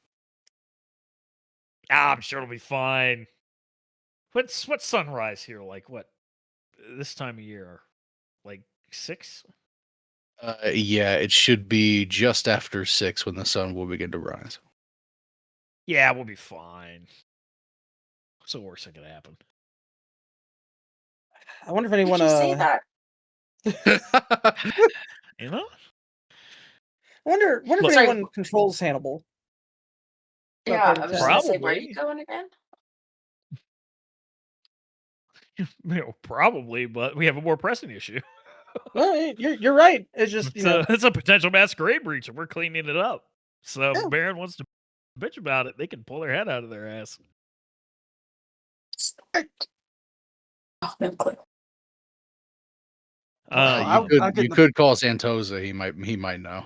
I'm sure it'll be fine. What's sunrise here like? What this time of year? Like 6? Yeah, it should be just after 6 when the sun will begin to rise. Yeah, we'll be fine. What's the worst that could happen? I wonder if Did anyone you say that? You know? I wonder if Look, anyone controls Hannibal. That Yeah, part I of was town. just gonna say, where are you Probably. going again? Probably, but we have a more pressing issue. No, you're right. It's just It's a potential masquerade breach, and we're cleaning it up. So Yeah. if Baron wants to bitch about it, they can pull their head out of their ass. Oh, no clue. You could call Santosa. He might know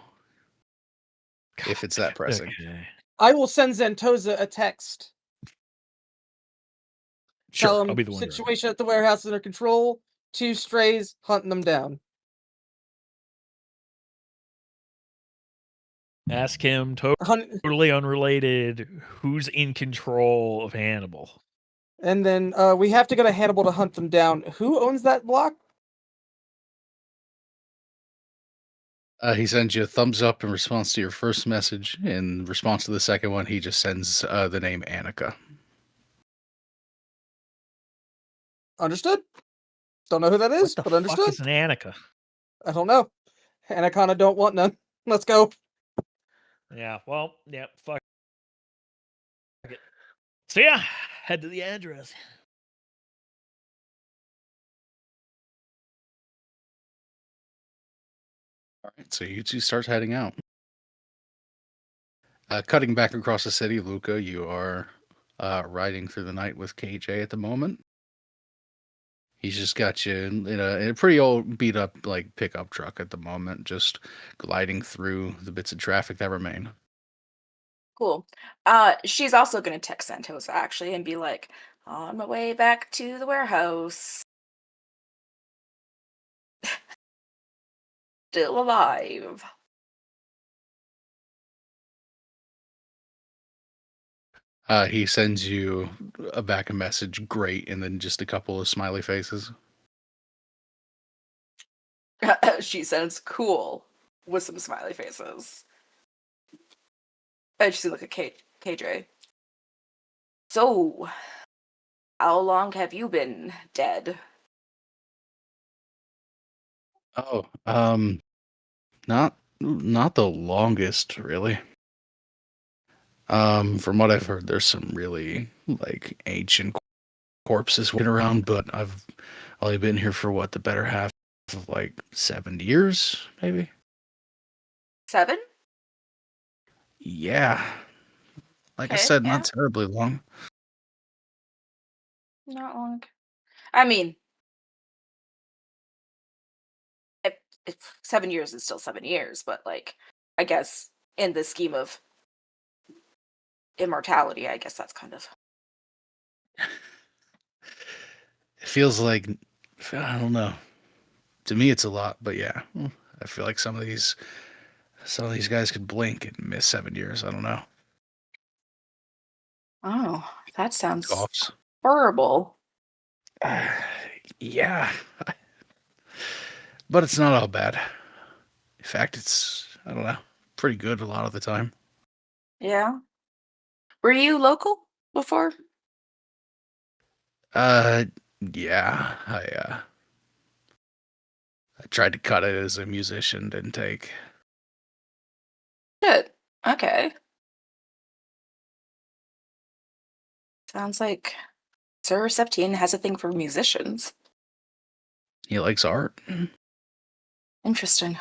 if it's that pressing. Okay. I will send Zentosa a text. Sure, Tell I'll him be the one. situation at the warehouse under control. 2 strays hunting them down. Ask him Hunt, totally unrelated who's in control of Hannibal. and then we have to go to Hannibal to hunt them down. Who owns that block? He sends you a thumbs up in response to your first message. In response to the second one, he just sends the name Annika. Understood. Don't know who that is, What the but fuck understood. is an Annika? I don't know. Anaconda don't want none. Let's go. Yeah, well, yeah, fuck it. So yeah, head to the address. All right, so you two start heading out. Cutting back across the city, Luca, you are riding through the night with KJ at the moment. He's just got you in a pretty old beat up like pickup truck at the moment, just gliding through the bits of traffic that remain. Cool. She's also gonna text Santosa actually and be like, on my way back to the warehouse. Still alive. He sends you back a message, great, and then just a couple of smiley faces. She sounds cool with some smiley faces. And she look at KJ. So, how long have you been dead? Oh, not the longest, really. From what I've heard, there's some really like ancient corpses walking around, but I've only been here for what, the better half of like 7 years, maybe. 7? Yeah, like I Okay, said, yeah. not terribly long. Not long. I mean, if 7 years is still 7 years, but like, I guess in the scheme of immortality, I guess that's kind of. feels like, I don't know. To me, it's a lot, but yeah, I feel like some of these guys could blink and miss 7 years. I don't know. Oh, that sounds Coughs. horrible. Uh, yeah, but it's not all bad. In fact, it's, I don't know, pretty good a lot of the time. Yeah. Were you local before? Uh, yeah, I tried to cut it as a musician, didn't take. Good. Okay. Sounds like Sir Septine has a thing for musicians. He likes art. Interesting.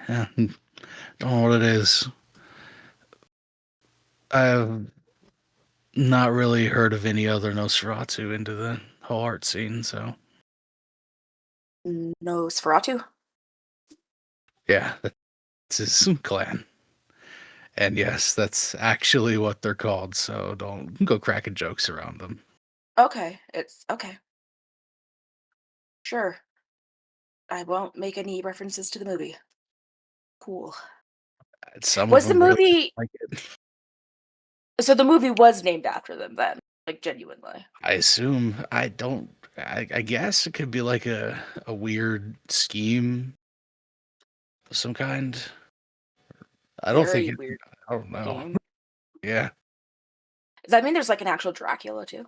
Yeah, don't know what it is. I've not really heard of any other Nosferatu into the whole art scene, so Nosferatu? yeah, that's his clan. And yes, that's actually what they're called, so don't go cracking jokes around them. Okay. It's okay. Sure. I won't make any references to the movie. Cool. Some of Was the them really movie like it. so the movie was named after them then? Like genuinely. I assume I don't. I guess it could be like a weird scheme of some kind. I don't think Very it. weird I don't know. game. Yeah. Does that mean there's like an actual Dracula too?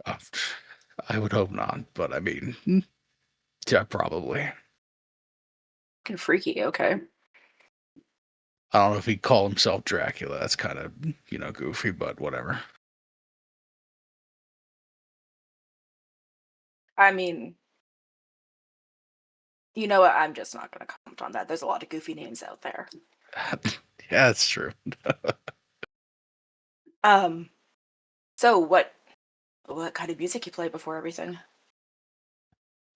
Uh, I would hope not, but I mean, yeah, probably. Fucking freaky, okay. I don't know if he'd call himself Dracula. That's kind of, goofy, but whatever. I mean, you know what? I'm just not gonna comment on that. There's a lot of goofy names out there. Yeah, that's true. Um, so what kind of music you play before everything?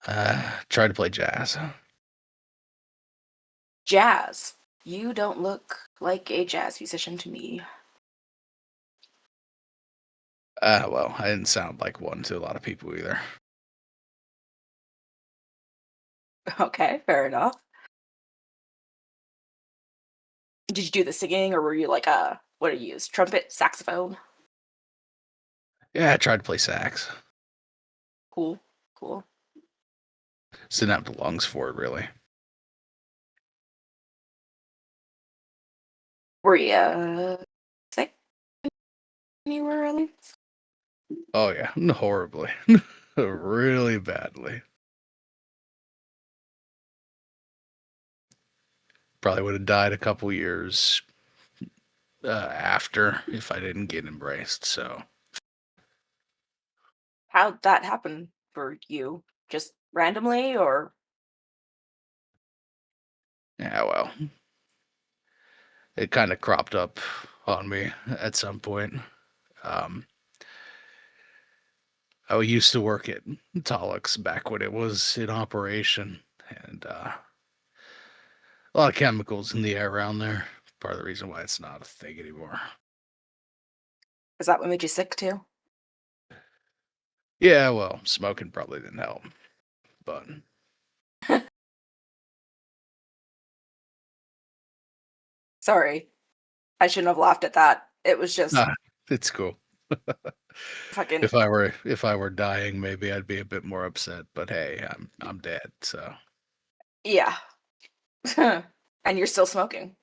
Try to play jazz. Jazz. You don't look like a jazz musician to me. Well, I didn't sound like one to a lot of people either. Okay, fair enough. Did you do the singing or were you like a what do you use? Trumpet, saxophone? Yeah, I tried to play sax. Cool. Cool. Just didn't have the lungs for it, really. Were you sick when you were alive? Oh, yeah, horribly. Really badly. Probably would have died a couple years after if I didn't get embraced, so. How'd that happen for you? Just randomly or Yeah, well, it kind of cropped up on me at some point. Um, I used to work at Tolix back when it was in operation, and a lot of chemicals in the air around there. Part of the reason why it's not a thing anymore. is that what made you sick too? Yeah, well, smoking probably didn't help, but Sorry. I shouldn't have laughed at that. It was just nah, it's cool. fucking If I were dying, maybe I'd be a bit more upset. But hey, I'm dead, so yeah. And you're still smoking.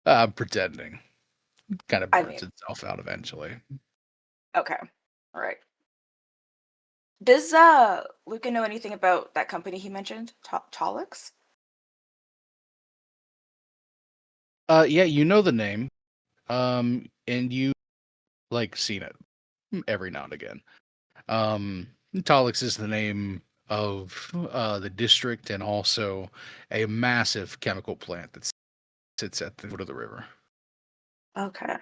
I'm pretending. Kind of I burns mean, itself out eventually. okay. All right. Does Luca know anything about that company he mentioned? Tolix? Yeah, you know the name, and you like seen it every now and again. Talix is the name of the district and also a massive chemical plant that sits at the foot of the river. Okay.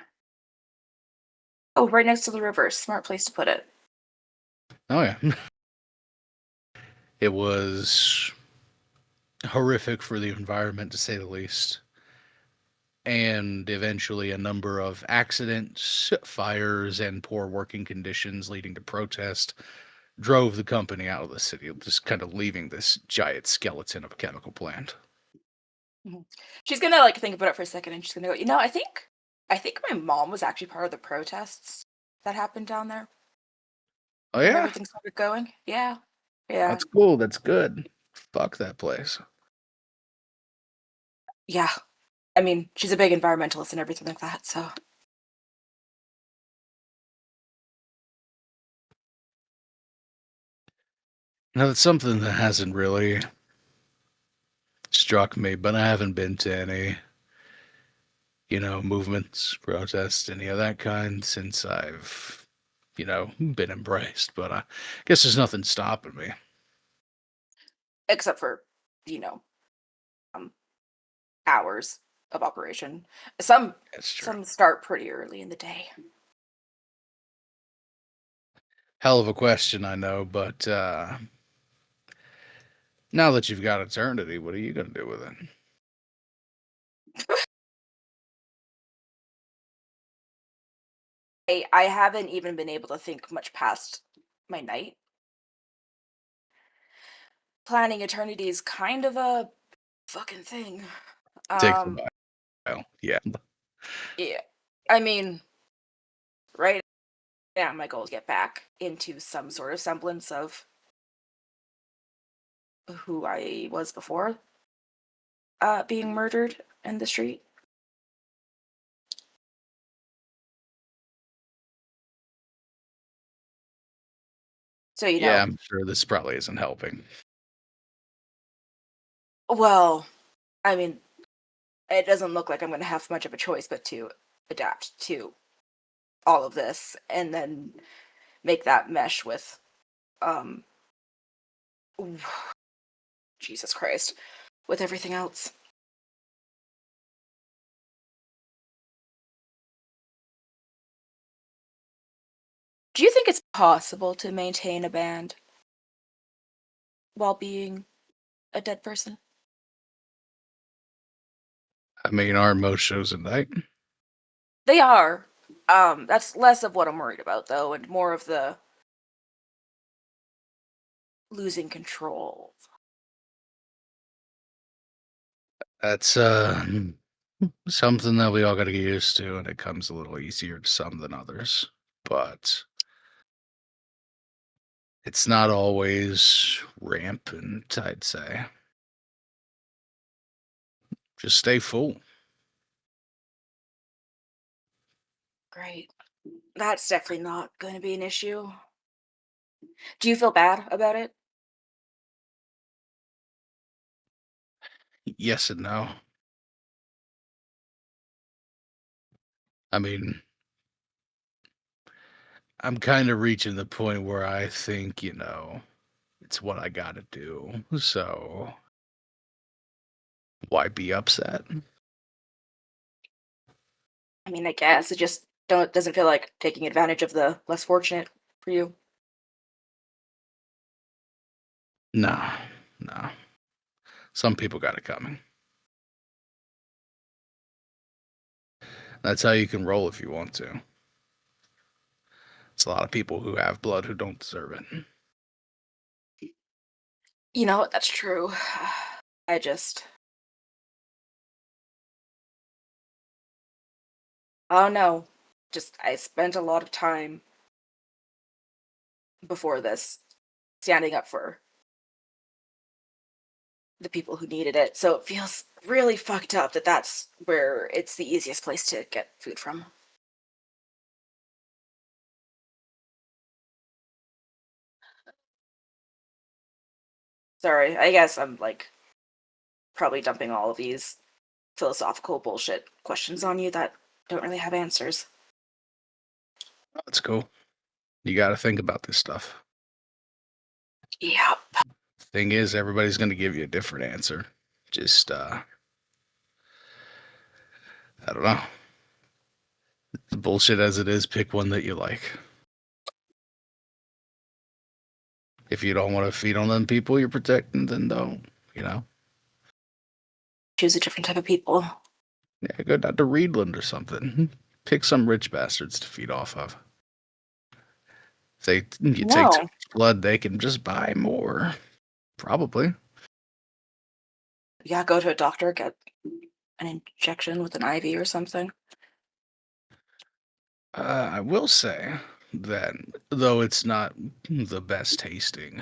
Oh, right next to the river. Smart place to put it. Oh yeah, it was. Horrific for the environment, to say the least. and eventually a number of accidents, fires, and poor working conditions leading to protest drove the company out of the city, just kind of leaving this giant skeleton of a chemical plant. Mhm. She's gonna like think about it for a second, and she's gonna go, I think my mom was actually part of the protests that happened down there Oh when yeah, everything started going. Yeah, yeah, that's cool. That's good. Fuck that place. yeah. I mean, she's a big environmentalist and everything like that. So Now that's something that hasn't really struck me, but I haven't been to any, movements, protests, any of that kind since I've, been embraced. But I guess there's nothing stopping me. except for, you know, um, hours of operation. Some That's true. some start pretty early in the day. Hell of a question, I know, but now that you've got eternity, what are you going to do with it? I haven't even been able to think much past my night. Planning eternity is kind of a fucking thing. Takes a Um, while. Yeah. yeah. I mean, right now my goal is get back into some sort of semblance of who I was before being murdered in the street. So, Yeah, I'm sure this probably isn't helping. well, I mean, it doesn't look like I'm going to have much of a choice but to adapt to all of this and then make that mesh with um Jesus Christ, with everything else. Do you think it's possible to maintain a band while being a dead person? I mean, are most shows at night? They are. That's less of what I'm worried about though, and more of the losing control. That's something that we all got to get used to, and it comes a little easier to some than others. But it's not always rampant, I'd say. Just stay full. Great. That's definitely not going to be an issue. Do you feel bad about it? Yes and no. I mean, I'm kind of reaching the point where I think, it's what I got to do. So why be upset? I mean, I guess it just doesn't feel like taking advantage of the less fortunate for you. No, no. Some people got it coming. That's how you can roll if you want to. It's a lot of people who have blood who don't deserve it. You know, that's true. I just, oh no, just I spent a lot of time before this standing up for the people who needed it. So it feels really fucked up that that's where it's the easiest place to get food from. Sorry, I guess I'm like probably dumping all of these philosophical bullshit questions on you that don't really have answers. That's cool. You got to think about this stuff. Yeah. Thing is, everybody's going to give you a different answer. Just, I don't know. Bullshit as it is, pick one that you like. If you don't want to feed on them people you're protecting, then don't, Choose a different type of people. Yeah, go down to Reedland or something. Pick some rich bastards to feed off of. If you take too No. much blood, they can just buy more. Probably. Yeah, go to a doctor, get an injection with an IV or something. I will say that though it's not the best tasting,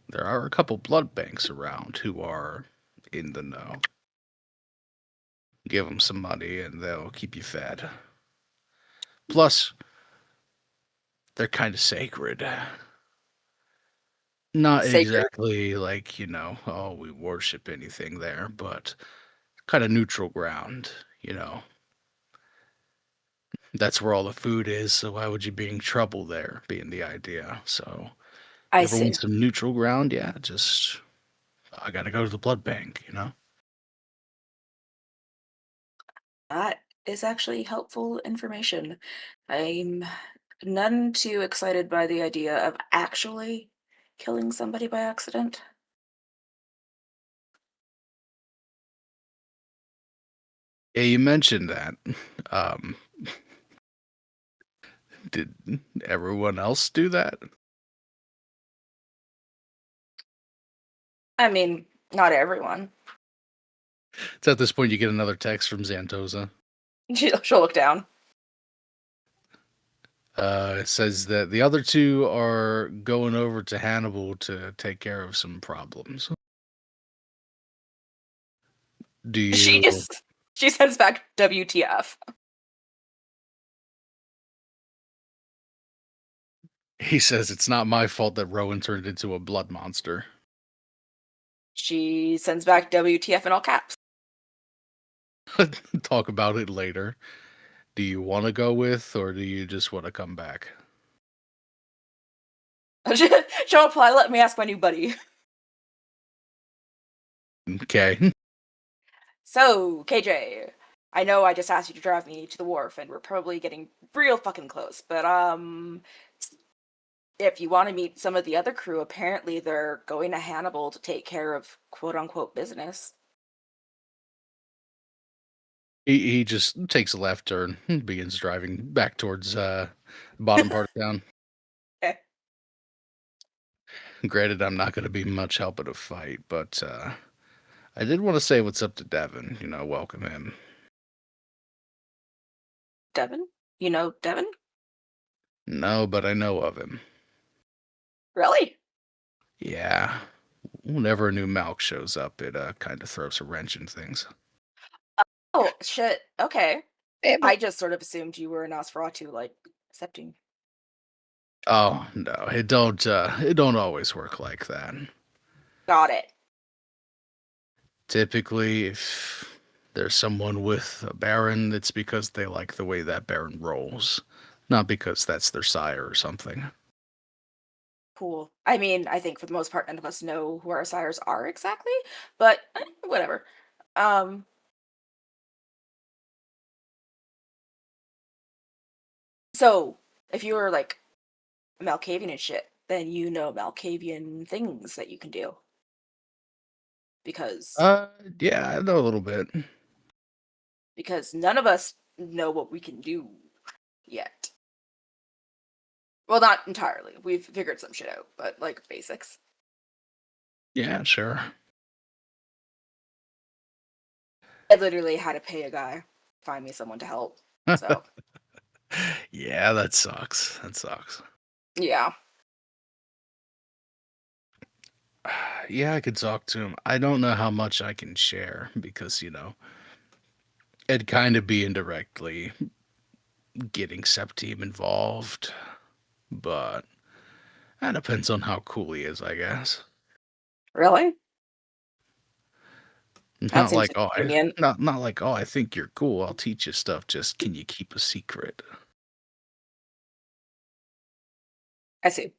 there are a couple blood banks around who are in the know. Give them some money and they'll keep you fed. Plus, they're kind of sacred. Not Sacred? exactly like, oh, we worship anything there, but kind of neutral ground, you know. That's where all the food is, so why would you be in trouble there, being the idea. So, I you ever see. want some neutral ground? Yeah, I gotta go to the blood bank, That is actually helpful information. I'm none too excited by the idea of actually killing somebody by accident. Yeah, you mentioned that. Um, did everyone else do that? I mean, not everyone. It's at this point you get another text from Xantosa. She'll look down. It says that the other two are going over to Hannibal to take care of some problems. Do She you? just she sends back WTF. He says it's not my fault that Rowan turned into a blood monster. She sends back WTF in all caps. Talk about it later. Do you want to go with, or do you just want to come back? She'll reply, let me ask my new buddy. Okay. So, KJ, I know I just asked you to drive me to the wharf and we're probably getting real fucking close, but if you want to meet some of the other crew, apparently they're going to Hannibal to take care of quote unquote business. He just takes a left turn and begins driving back towards the bottom part of town. Okay. Granted, I'm not going to be much help at a fight, but I did want to say what's up to Devin. Welcome him. Devin? You know Devin? No, but I know of him. Really? Yeah. Whenever a new Malk shows up, it kind of throws a wrench in things. Oh, shit. Okay. I just sort of assumed you were a Nosferatu, like, accepting. Oh no, it don't always work like that. Got it. Typically, if there's someone with a Baron, it's because they like the way that Baron rolls, not because that's their sire or something. Cool. I mean, I think for the most part, none of us know who our sires are exactly, but whatever. Um, so if you were like Malkavian and shit, then you know Malkavian things that you can do. Because Uh, yeah, I know a little bit. none of us know what we can do yet. Well, not entirely. We've figured some shit out, but like basics. Yeah, sure. I literally had to pay a guy to find me someone to help. So Yeah, that sucks. That sucks. yeah. Yeah, I could talk to him. I don't know how much I can share because, it'd kind of be indirectly getting Septeam involved, but that depends on how cool he is, I guess. Really? That Not seems like, oh, convenient. not like, oh, I think you're cool. I'll teach you stuff. Just can you keep a secret? I see.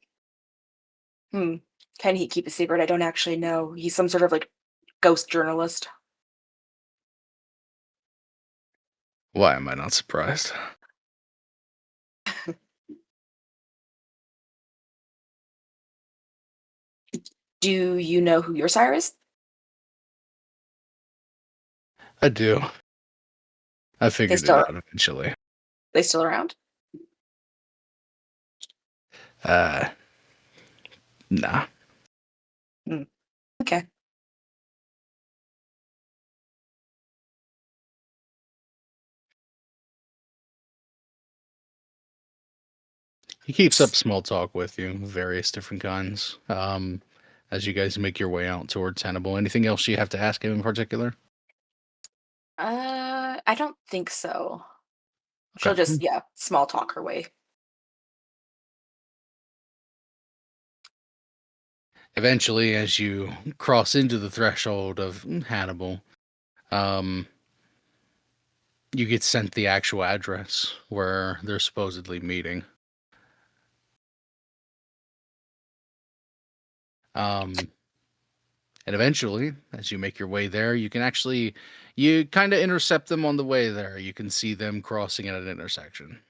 Hmm. Can he keep a secret? I don't actually know. He's some sort of like ghost journalist. Why am I not surprised? Do you know who your sire is? I do. I figured it still- out eventually. They still around? Nah. Okay. He keeps up small talk with you, various different kinds. As you guys make your way out towards Hannibal. Anything else you have to ask him in particular? I don't think so. She'll Okay. just small talk her way. Eventually, as you cross into the threshold of Hannibal, you get sent the actual address where they're supposedly meeting. And eventually, as you make your way there, you kind of intercept them on the way there. You can see them crossing at an intersection.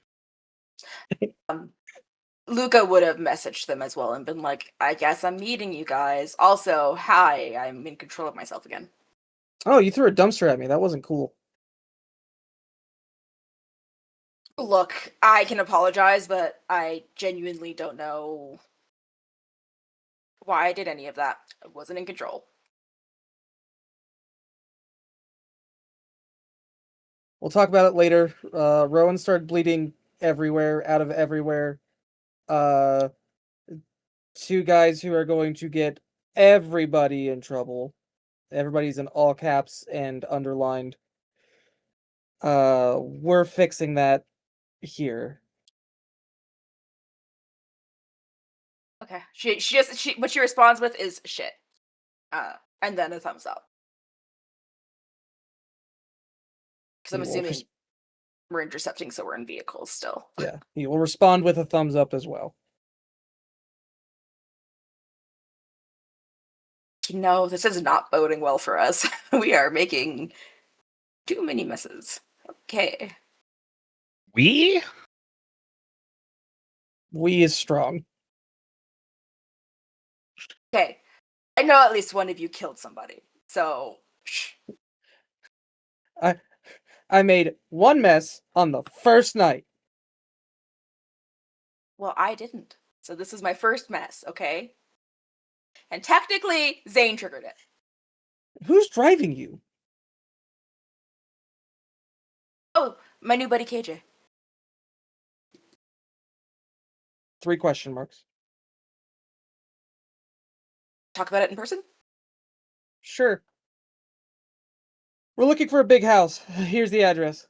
Luca would have messaged them as well and been like, I guess I'm meeting you guys. Also, hi, I'm in control of myself again. Oh, you threw a dumpster at me. That wasn't cool. Look, I can apologize, but I genuinely don't know why I did any of that. I wasn't in control. We'll talk about it later. Rowan started bleeding everywhere, out of everywhere. Two guys who are going to get everybody in trouble. Everybody's in all caps and underlined. We're fixing that here. Okay. What she responds with is shit. And then a thumbs up. Because I'm He will assuming we're intercepting, so we're in vehicles still. Yeah, he will respond with a thumbs up as well. No, this is not boding well for us. We are making too many messes. Okay. We? We is strong. Okay. I know at least one of you killed somebody. So, shh. I made one mess on the first night. Well, I didn't. So this is my first mess, okay? And technically, Zane triggered it. Who's driving you? Oh, my new buddy KJ. 3 question marks. Talk about it in person? Sure. We're looking for a big house. Here's the address.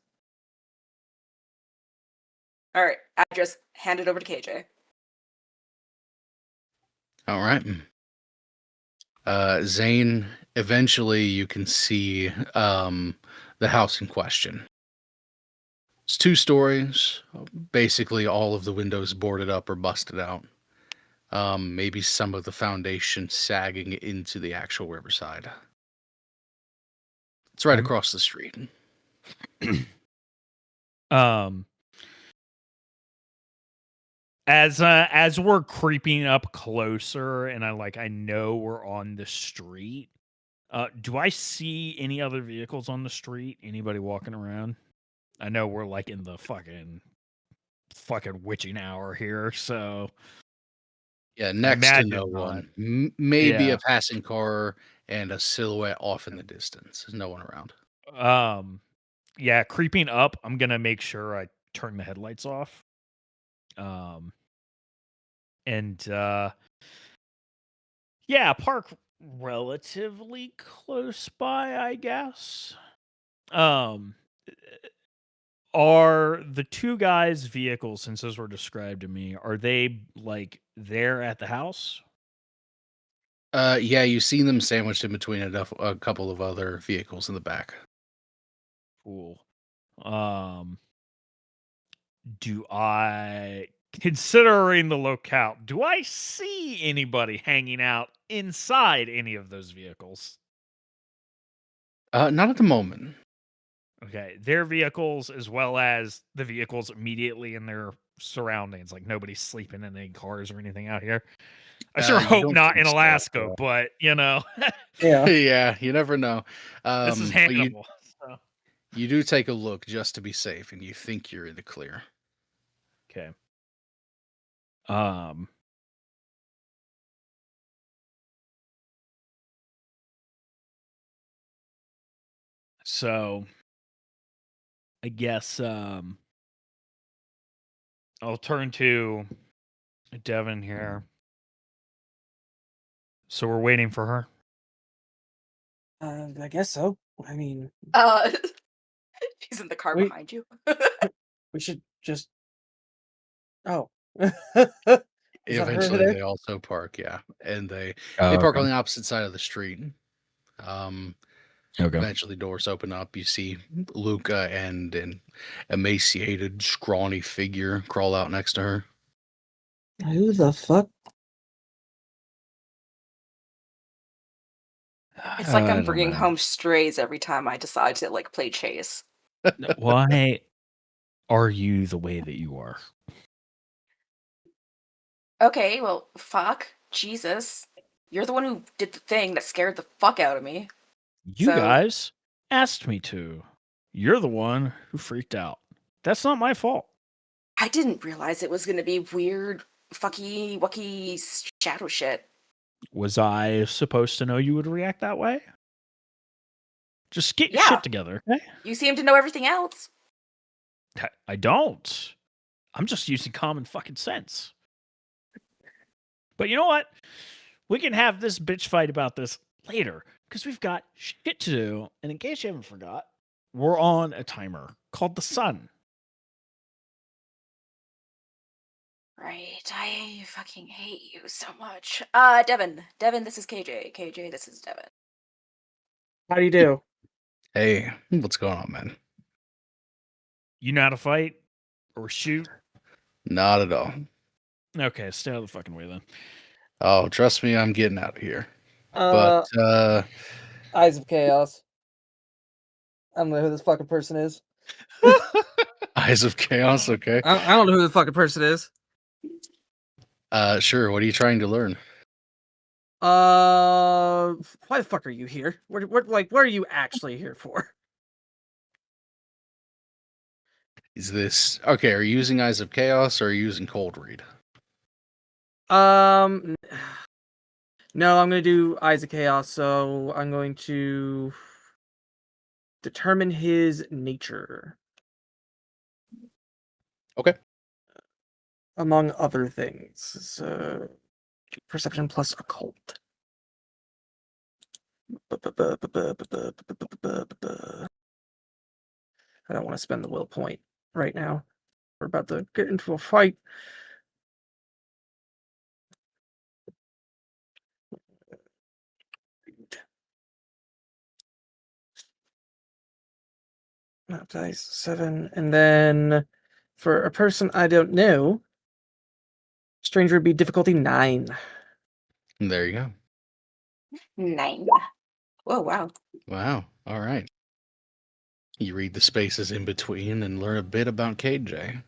All right, address, hand it over to KJ. All right. Zane, eventually you can see the house in question. It's 2 stories. Basically, all of the windows boarded up or busted out. Maybe some of the foundation sagging into the actual riverside. It's right across the street. As we're creeping up closer and I know we're on the street, do I see any other vehicles on the street? Anybody walking around? I know we're like in the fucking witching hour here, so Yeah, next to imagine no not. one. Maybe Yeah. a passing car and a silhouette off in the distance. There's no one around. Yeah, creeping up, I'm gonna make sure I turn the headlights off. Yeah, park relatively close by, I guess. Are the 2 guys' vehicles, since those were described to me, are they like there at the house? Yeah, you've seen them sandwiched in between a couple of other vehicles in the back. Cool. Considering the locale, do I see anybody hanging out inside any of those vehicles? Not at the moment. Okay, their vehicles as well as the vehicles immediately in their surroundings. Like nobody's sleeping in any cars or anything out here. I sure You hope don't not think in so, Alaska, yeah. but you know, Yeah. Yeah, you never know. this is But Hannibal. So. You do take a look just to be safe, and you think you're in the clear. Okay. So I guess I'll turn to Devin here. So we're waiting for her. I guess so. I mean, She's in the car Wait. behind you. we should just. Oh. Is that her over Eventually, there? they also park, yeah, and they Oh, park okay. on the opposite side of the street. Okay. Eventually, doors open up. You see Luca and an emaciated, scrawny figure crawl out next to her. Who the fuck? It's like I I'm don't bringing know. home strays every time I decide to like play chase. Why are you the way that you are? Okay, well, fuck. Jesus. You're the one who did the thing that scared the fuck out of me. You So- guys asked me to. You're the one who freaked out. That's not my fault. I didn't realize it was gonna be weird, fucky, wucky shadow shit. Was I supposed to know you would react that way? Just get your Yeah. shit together, okay? You seem to know everything else. I don't. I'm just using common fucking sense. But you know what? We can have this bitch fight about this later because we've got shit to do. And in case you haven't forgot, we're on a timer called the sun. Right. I fucking hate you so much. Devin. Devin, this is KJ. KJ, this is Devin. How do you do? Hey, what's going on, man? You know how to fight or shoot? Not at all. Okay, stay out of the fucking way then. Oh, trust me, I'm getting out of here. Uh, But Eyes of Chaos. I don't know who this fucking person is. Eyes of Chaos, okay. I don't know who the fucking person is. Sure. What are you trying to learn? Why the fuck are you here? What are you actually here for? Is this okay? Are you using Eyes of Chaos or are you using Cold Read? No, I'm gonna do Eyes of Chaos, so I'm going to determine his nature. Okay. Among other things. So perception plus occult. I don't want to spend the will point right now. We're about to get into a fight. Not dice 7, and then for a person I don't know, stranger would be difficulty 9. There you go. 9. Oh, wow. Wow. All right. You read the spaces in between and learn a bit about KJ.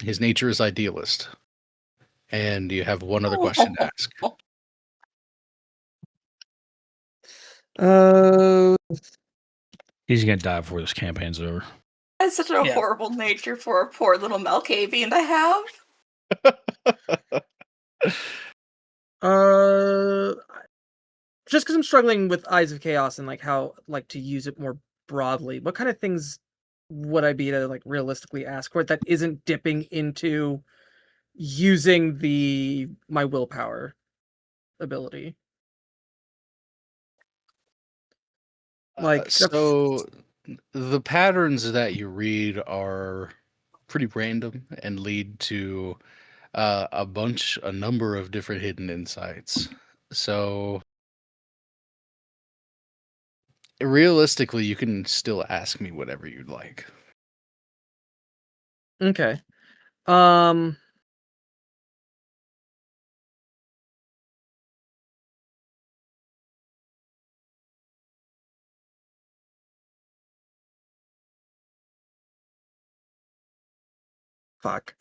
His nature is idealist. And you have one other question to ask. He's gonna die before this campaign's over. That's such a Yeah. horrible nature for a poor little Malkavian to have. Just because I'm struggling with Eyes of Chaos and like how like to use it more broadly, what kind of things would I be to like realistically ask for it that isn't dipping into using my willpower ability? Like So the patterns that you read are pretty random and lead to a number of different hidden insights. So realistically, you can still ask me whatever you'd like. okay. Fuck.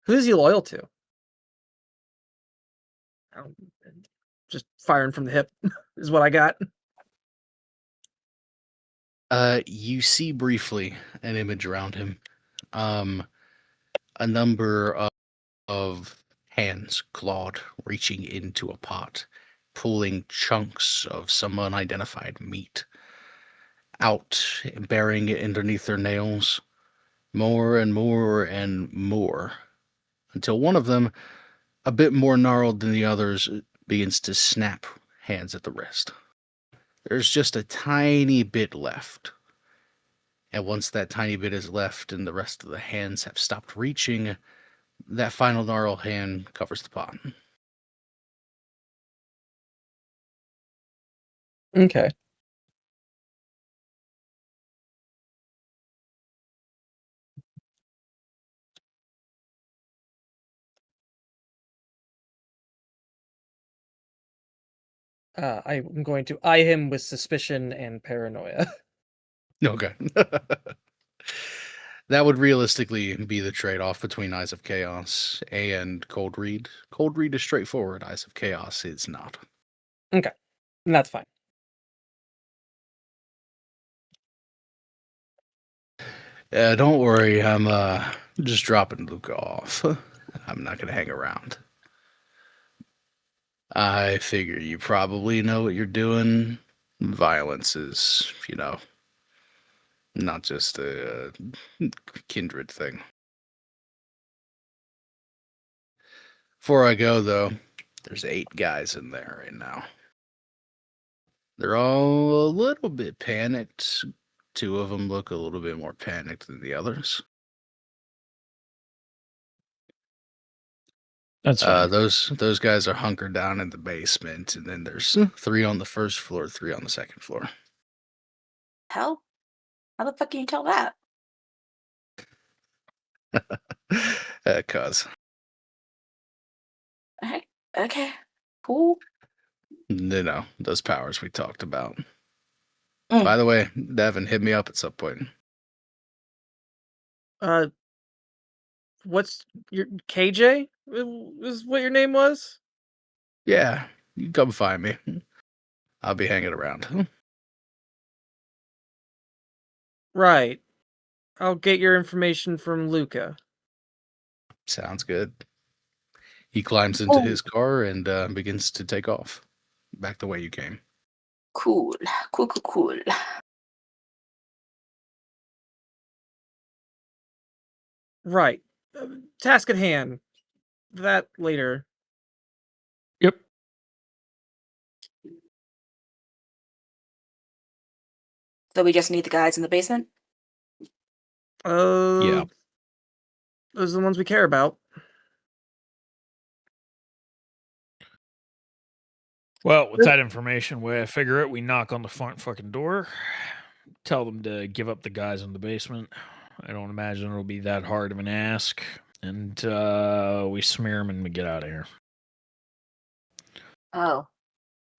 Who's he loyal to? just firing from the hip is what I got. You see briefly an image around him. A number of hands clawed, reaching into a pot, pulling chunks of some unidentified meat out, burying it underneath their nails, more and more and more, until one of them, a bit more gnarled than the others, begins to snap hands at the wrist. There's just a tiny bit left. And once that tiny bit is left and the rest of the hands have stopped reaching, that final gnarled hand covers the pot. Okay. I'm going to eye him with suspicion and paranoia. Okay. That would realistically be the trade-off between Eyes of Chaos and Cold Read. Cold Read is straightforward. Eyes of Chaos is not. Okay, that's fine. Don't worry. I'm just dropping Luca off. I'm not gonna hang around. I figure you probably know what you're doing. Violence is, not just a kindred thing. Before I go, though, there's 8 guys in there right now. They're all a little bit panicked. 2 of them look a little bit more panicked than the others. That's fine. Those guys are hunkered down in the basement, and then there's 3 on the first floor, 3 on the second floor. Hell? How the fuck can you tell that? Cuz. Okay. Cool. Those powers we talked about. Mm. By the way, Devin, hit me up at some point. What's your KJ? Is what your name was? Yeah, you can come find me. I'll be hanging around. Right. I'll get your information from Luca. Sounds good. He climbs into Oh. his car and begins to take off. Back the way you came. Cool. Cool. Right. Task at hand. That later. Yep. So we just need the guys in the basement? Yeah. Those are the ones we care about. Well, with that information, where I figure it, we knock on the front fucking door, tell them to give up the guys in the basement. I don't imagine it'll be that hard of an ask. And we smear them and we get out of here. Oh.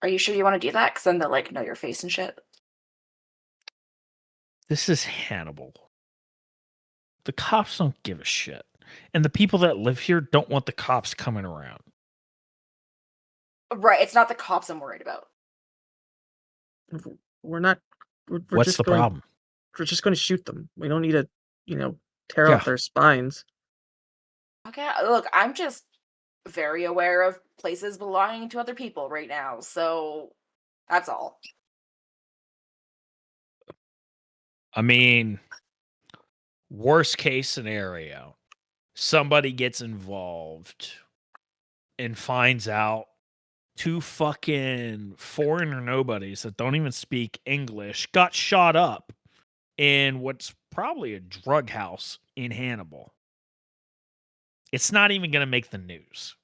Are you sure you want to do that? Because then they'll, know your face and shit. This is Hannibal. The cops don't give a shit. And the people that live here don't want the cops coming around. Right, it's not the cops I'm worried about. We're not. We're What's just the going, problem? We're just going to shoot them. We don't need to, tear out their spines. Okay, look, I'm just very aware of places belonging to other people right now, so that's all. I mean, worst case scenario, somebody gets involved and finds out 2 fucking foreigner nobodies that don't even speak English got shot up in what's probably a drug house in Hannibal. It's not even going to make the news.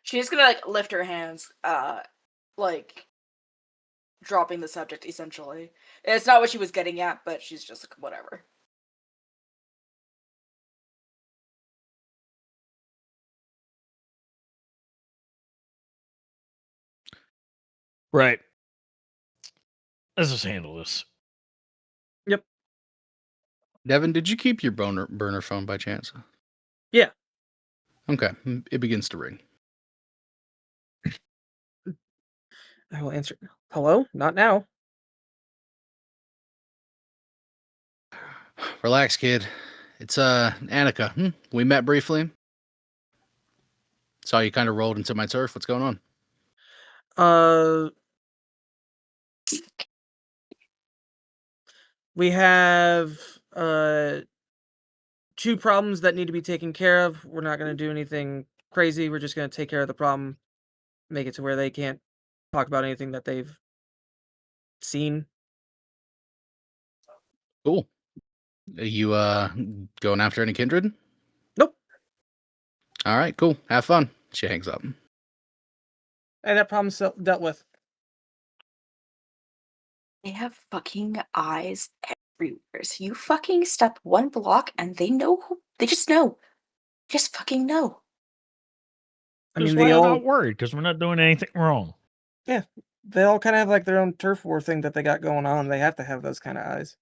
She's gonna lift her hands, dropping the subject essentially. It's not what she was getting at, but she's just whatever. Right. Let's just handle this. Yep. Devin, did you keep your burner phone by chance? Yeah. Okay, it begins to ring. I will answer. Hello? Not now. Relax, kid. It's Annika. We met briefly. Saw you kind of rolled into my turf. What's going on? We have two problems that need to be taken care of. We're not going to do anything crazy. We're just going to take care of the problem, make it to where they can't talk about anything that they've seen. Cool. Are you going after any kindred? Nope. All right, cool. Have fun. She hangs up. And that problem's dealt with. They have fucking eyes everywhere. So you fucking step one block and they know they just know. Just fucking know. I That's mean, why they I'm all, not worried because we're not doing anything wrong. they all kind of have like their own turf war thing that they got going on. They have to have those kind of eyes.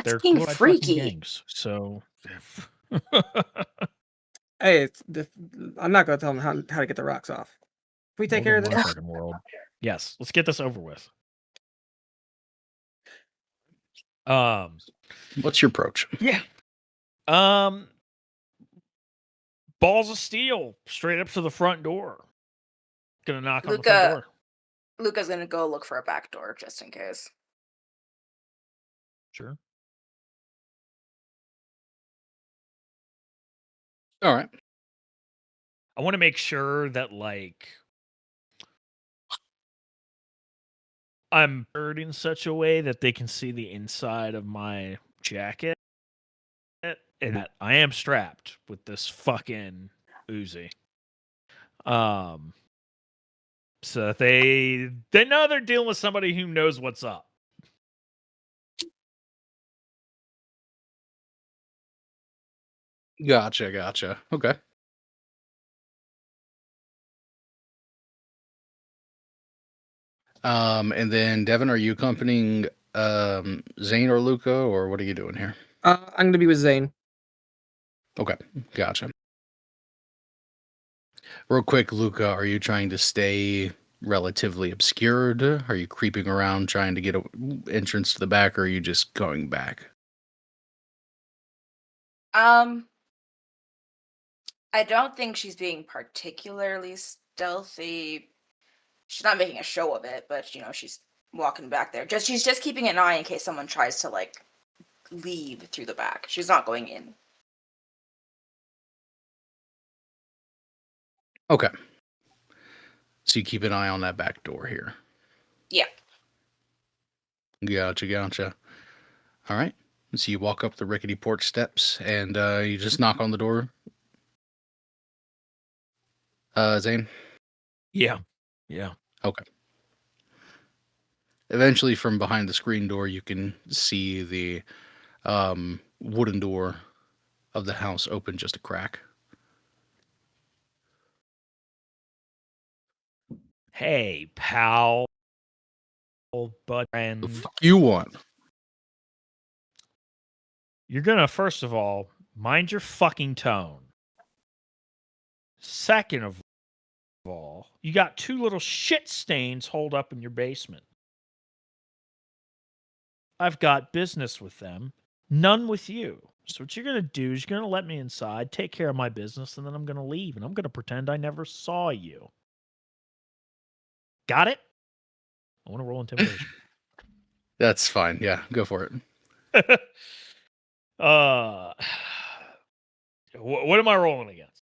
They're fucking glorified fucking freaky. gangs. So Hey, I'm not going to tell them how to get the rocks off. If we take care of welcome to this, my fucking world. Yes, let's get this over with. What's your approach? Yeah. Balls of steel straight up to the front door. Gonna knock on the front Luca door. Luca's gonna go look for a back door just in case. Sure. All right. I want to make sure that like I'm bird in such a way that they can see the inside of my jacket, and that I am strapped with this fucking Uzi. So that they know they're dealing with somebody who knows what's up. Gotcha. Okay. And then Devin, are you accompanying Zane or Luca, or what are you doing here? I'm going to be with Zane. Okay, gotcha. Real quick, Luca, are you trying to stay relatively obscured? Are you creeping around trying to get an entrance to the back, or are you just going back? I don't think she's being particularly stealthy. She's not making a show of it, but she's walking back there. She's just keeping an eye in case someone tries to like leave through the back. She's not going in. Okay. So you keep an eye on that back door here. Yeah. Gotcha. All right. So you walk up the rickety porch steps and you just knock on the door. Zane? Yeah. Okay. Eventually, from behind the screen door, you can see the wooden door of the house open just a crack. Hey, pal, bud, The friend. fuck you want? You're gonna first of all mind your fucking tone. Second of all, you got two little shit stains holed up in your basement. I've got business with them, none with you. So what you're gonna do is you're gonna let me inside, take care of my business, and then I'm gonna leave, and I'm gonna pretend I never saw you. Got it? I want to roll intimidation. That's fine. Yeah, go for it. What am I rolling against?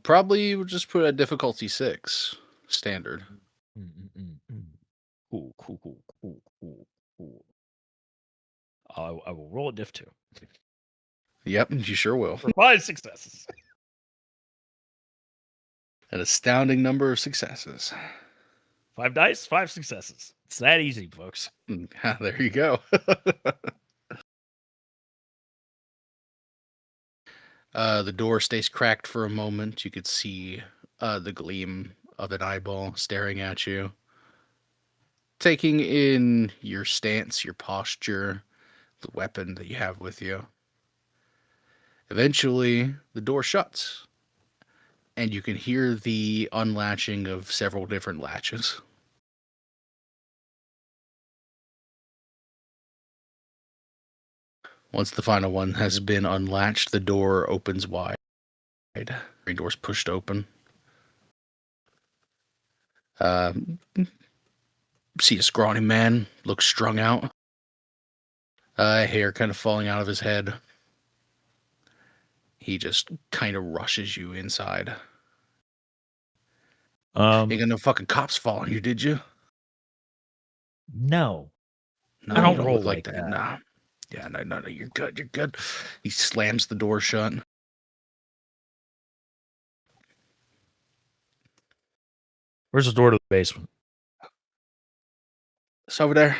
Probably we'll just put a difficulty 6 standard. Cool. I will roll a diff 2. Yep, you sure will. For 5 successes. An astounding number of successes. 5 dice, 5 successes. It's that easy, folks. There you go. The door stays cracked for a moment. You could see the gleam of an eyeball staring at you. Taking in your stance, your posture, the weapon that you have with you. Eventually, the door shuts. and you can hear the unlatching of several different latches. Once the final one has been unlatched, the door opens wide. The door's pushed open. See a scrawny man, looks strung out. Hair kind of falling out of his head. He just kind of rushes you inside. Ain't got no fucking cops following you, did you? No. No, I don't you don't roll look like like that. that. Nah. Yeah, no, you're good, you're good. He slams the door shut. Where's the door to the basement? It's over there.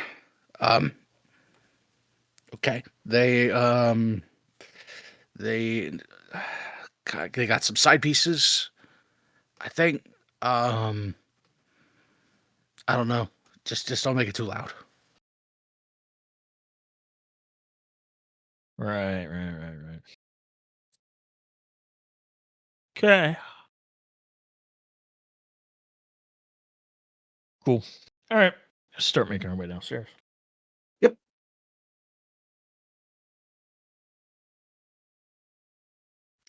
Okay. They got some side pieces. I think. I don't know. Just don't make it too loud. Right. Okay. Cool. All right. Let's start making our way downstairs.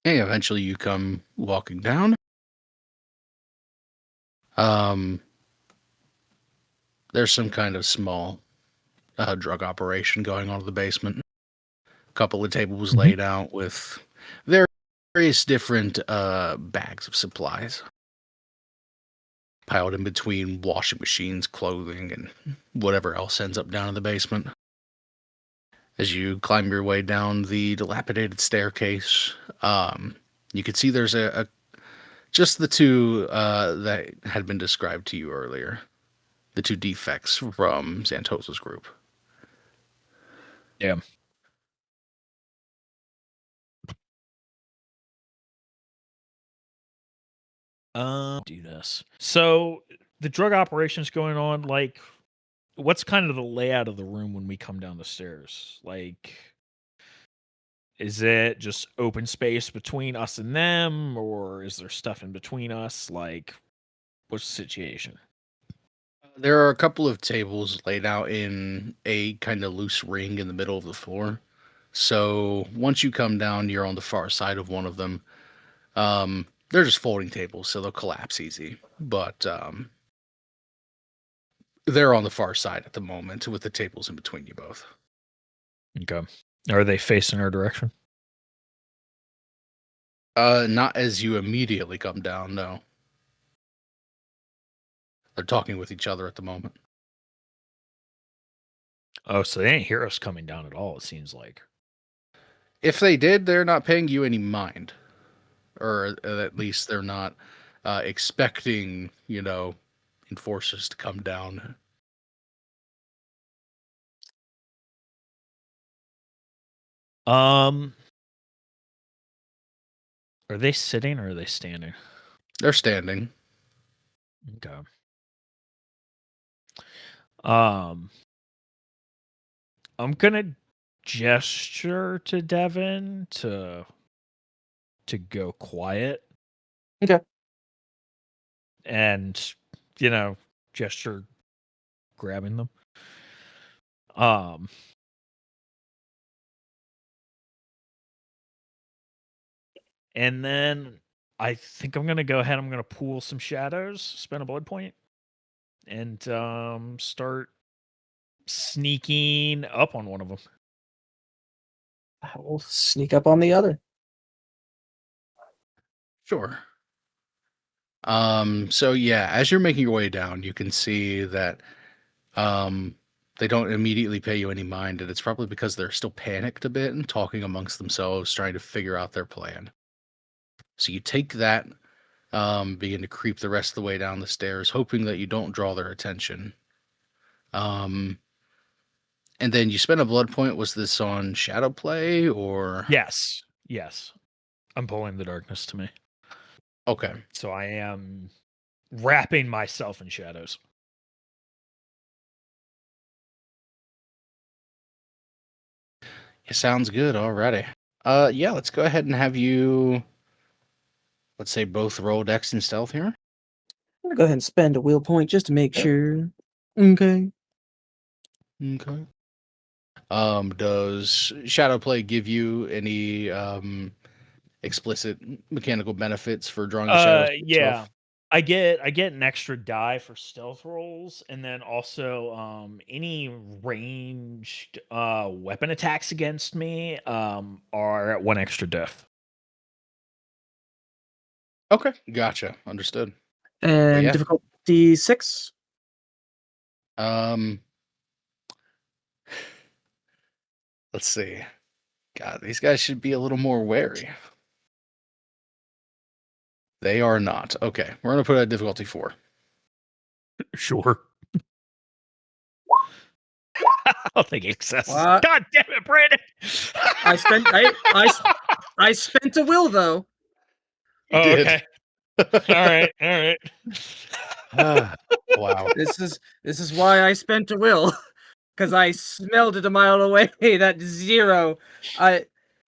And eventually you come walking down. There's some kind of small drug operation going on in the basement. A couple of tables laid out with various different bags of supplies piled in between washing machines, clothing, and whatever else ends up down in the basement. As you climb your way down the dilapidated staircase, you can see there's just the two that had been described to you earlier. The two defects from Xanthosa's group. Yeah. Do this. So the drug operation's going on. Like, what's kind of the layout of the room when we come down the stairs? Like, is it just open space between us and them, or is there stuff in between us? Like, what's the situation? There are a couple of tables laid out in a kind of loose ring in the middle of the floor. So once you come down, you're on the far side of one of them. They're just folding tables, so they'll collapse easy. But they're on the far side at the moment with the tables in between you both. Okay. Are they facing our direction? Not as you immediately come down, no. They're talking with each other at the moment. Oh, so they didn't hear us coming down at all, it seems like. If they did, they're not paying you any mind. Or at least they're not expecting, enforcers to come down. Are they sitting or are they standing? They're standing. Okay. I'm gonna gesture to Devin to go quiet. Okay. And gesture grabbing them. And then I think I'm gonna go ahead. I'm gonna pool some shadows, spend a blood point, and start sneaking up on one of them. I will sneak up on the other. Sure. So yeah, as you're making your way down, you can see that they don't immediately pay you any mind, and it's probably because they're still panicked a bit and talking amongst themselves, trying to figure out their plan. So you take that, begin to creep the rest of the way down the stairs, hoping that you don't draw their attention. And then you spend a blood point. Was this on shadow play or? Yes. I'm pulling the darkness to me. Okay. So I am wrapping myself in shadows. It sounds good already. Yeah, let's go ahead and have you Let's say both roll Dex and Stealth here. I'm gonna go ahead and spend a will point just to make sure. Okay. Okay. Does Shadow Play give you any explicit mechanical benefits for drawing the shadows to Yeah. yourself? I get an extra die for stealth rolls, and then also any ranged weapon attacks against me are at 1 extra death. Okay, gotcha. Understood. And yeah. difficulty 6. Um, let's see. God, these guys should be a little more wary. They are not. Okay, we're gonna put it at difficulty 4. Sure. I'll take excesses. What? God damn it, Brandon! I spent a will though. You Oh, did. okay. All right. Wow. This is why I spent a will. Because I smelled it a mile away. That 0.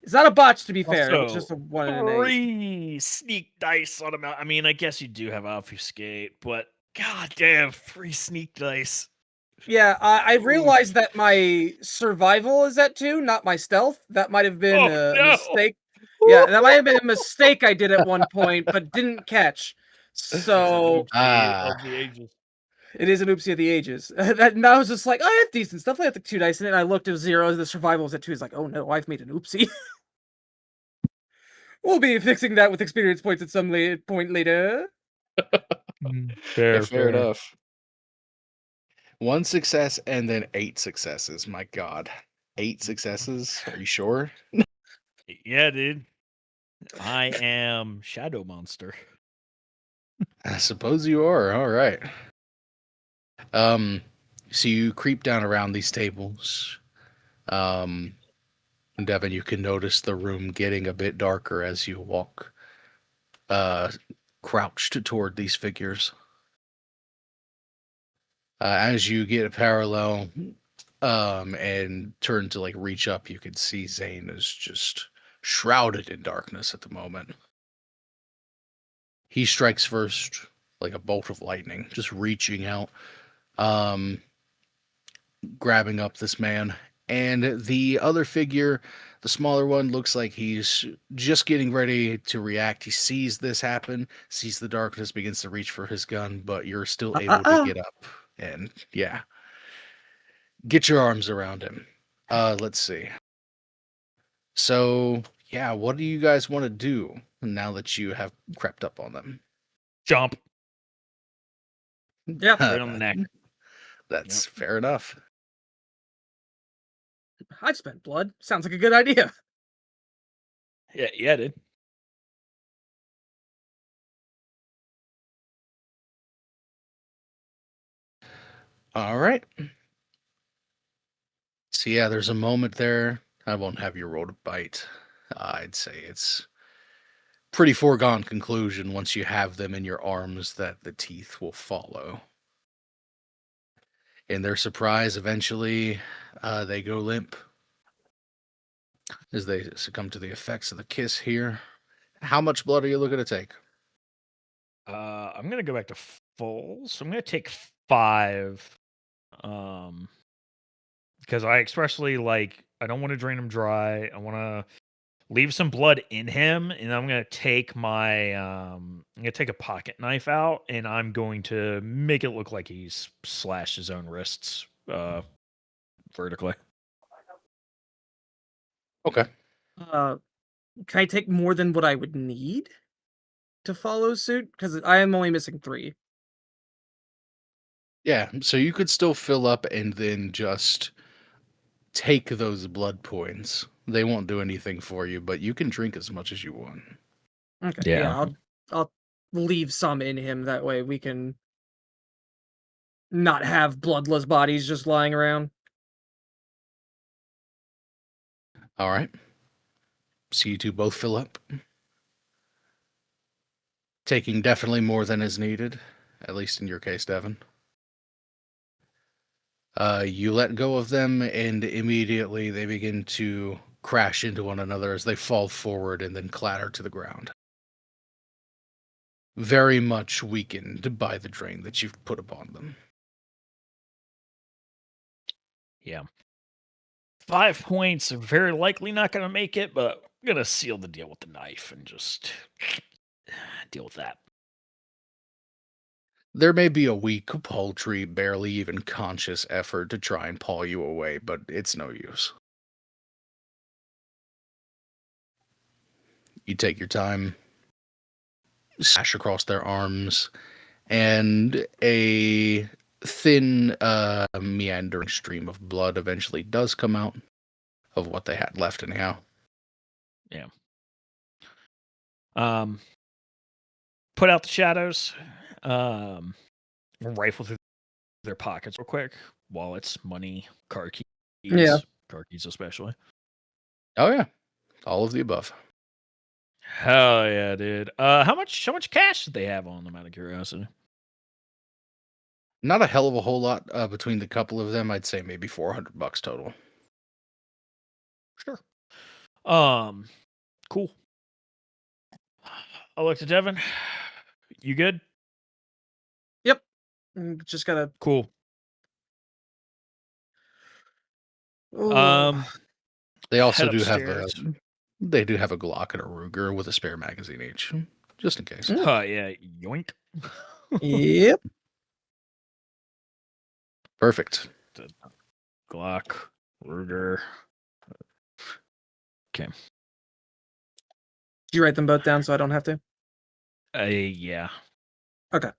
It's not a botch, to be fair. It was just a 1 and an 8. 3 sneak dice on a mount. I mean, I guess you do have obfuscate, but god damn, 3 sneak dice. Yeah, I realized that my survival is at 2, not my stealth. That might have been a mistake. Yeah, that might have been a mistake I did at one point, but didn't catch. So Of the ages. it is an oopsie of the ages. And I was just like, I have decent stuff. I have the 2 dice in it. And I looked at 0. The survival was at 2. It's like, oh no, I've made an oopsie. We'll be fixing that with experience points at some point later. Fair enough. 1 success and then 8 successes. My God. 8 successes? Are you sure? Yeah, dude. I am Shadow Monster. I suppose you are. All right. So you creep down around these tables. Devin, you can notice the room getting a bit darker as you walk crouched toward these figures. As you get a parallel and turn to like reach up, you can see Zane is just shrouded in darkness at the moment. He strikes first, like a bolt of lightning, just reaching out, grabbing up this man. And the other figure, the smaller one, looks like he's just getting ready to react. He sees this happen, sees the darkness, begins to reach for his gun, but you're still able to get up and, yeah, get your arms around him. Let's see. So, yeah, what do you guys want to do now that you have crept up on them? Jump. Yeah. Right on the neck. That's fair enough. I've spent blood. Sounds like a good idea. Yeah, dude. All right. So yeah, there's a moment there. I won't have you roll to bite. I'd say it's pretty foregone conclusion once you have them in your arms that the teeth will follow. In their surprise, eventually, they go limp as they succumb to the effects of the kiss here. How much blood are you looking to take? I'm gonna go back to full, so I'm gonna take 5. Because I expressly I don't want to drain him dry. I want to leave some blood in him, and I'm gonna take my I'm gonna take a pocket knife out, and I'm going to make it look like he's slashed his own wrists vertically. Okay. Can I take more than what I would need to follow suit? Because I am only missing 3. Yeah, so you could still fill up and then just take those blood points. They won't do anything for you, but you can drink as much as you want. Okay. Yeah, I'll leave some in him. That way we can not have bloodless bodies just lying around. All right. So you two both fill up. Taking definitely more than is needed, at least in your case, Devin. You let go of them, and immediately they begin to crash into one another as they fall forward and then clatter to the ground. very much weakened by the drain that you've put upon them. Yeah. 5 points are very likely not going to make it, but I'm going to seal the deal with the knife and just deal with that. There may be a weak, paltry, barely even conscious effort to try and paw you away, but it's no use. You take your time, slash across their arms, and a thin, meandering stream of blood eventually does come out of what they had left, anyhow. Yeah. Put out the shadows. Rifle through their pockets real quick. Wallets, money, car keys. Yeah. Car keys especially. Oh yeah, all of the above. Hell yeah, dude. How much cash did they have on them out of curiosity? Not a hell of a whole lot between the couple of them. I'd say maybe $400 total. Sure. Cool. I'll look to Devin. You good? Yep. Just gotta. Cool. Oh, They also Head do have a upstairs. they do have a Glock and a Ruger with a spare magazine each, just in case. Yeah, yoink. yep. Perfect. Glock, Ruger. Did you write them both down so I don't have to? Yeah. Okay.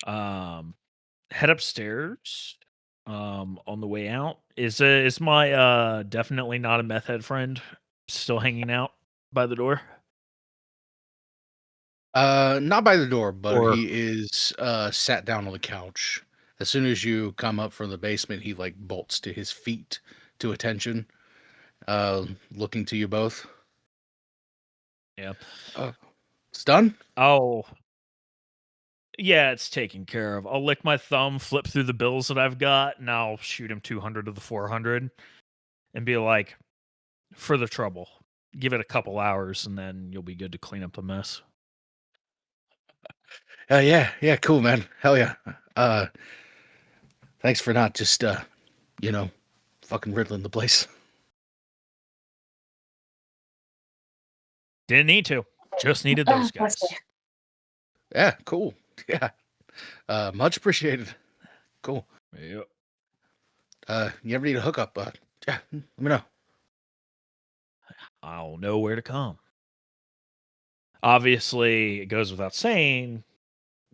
Head upstairs. On the way out, is my definitely not a meth head friend still hanging out by the door? Not by the door, but Or- he is sat down on the couch. As soon as you come up from the basement, he like bolts to his feet to attention, looking to you both. Yeah. It's done? Oh. Yeah, it's taken care of. I'll lick my thumb, flip through the bills that I've got, and I'll shoot him 200 of the 400 and be like, for the trouble. Give it a couple hours and then you'll be good to clean up the mess. Yeah, cool, man. Hell yeah. Thanks for not just fucking riddling the place. Didn't need to. Just needed those guys. Bless you. Yeah, cool. Yeah. Much appreciated. Cool. Yep. You ever need a hookup? Yeah, let me know. I'll know where to come. Obviously, it goes without saying,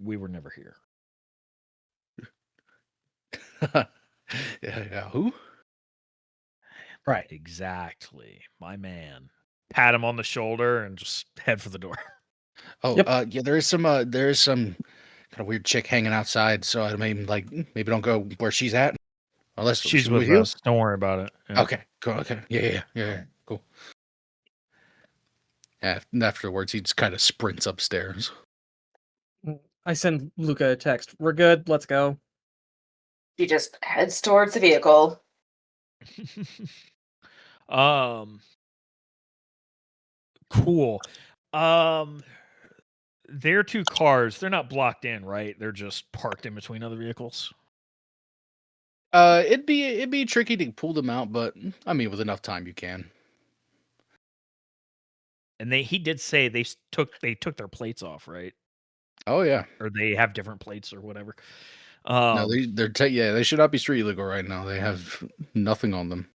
we were never here. Yeah, who? Right. Exactly. My man. Pat him on the shoulder and just head for the door. Oh, Yep. yeah, there is some kind of weird chick hanging outside, so I mean, like, maybe don't go where she's at. Unless She's with you. us. Don't worry about it. Yeah. Okay, cool. Okay, yeah, cool. Yeah, and afterwards, he just kind of sprints upstairs. I send Luca a text. We're good. Let's go. She just heads towards the vehicle. Cool. They're two cars. They're not blocked in, right? They're just parked in between other vehicles. It'd be tricky to pull them out, but I mean, with enough time, you can. And he did say they took their plates off, right? Oh yeah. Or they have different plates or whatever. No, they should not be street legal right now. They have nothing on them.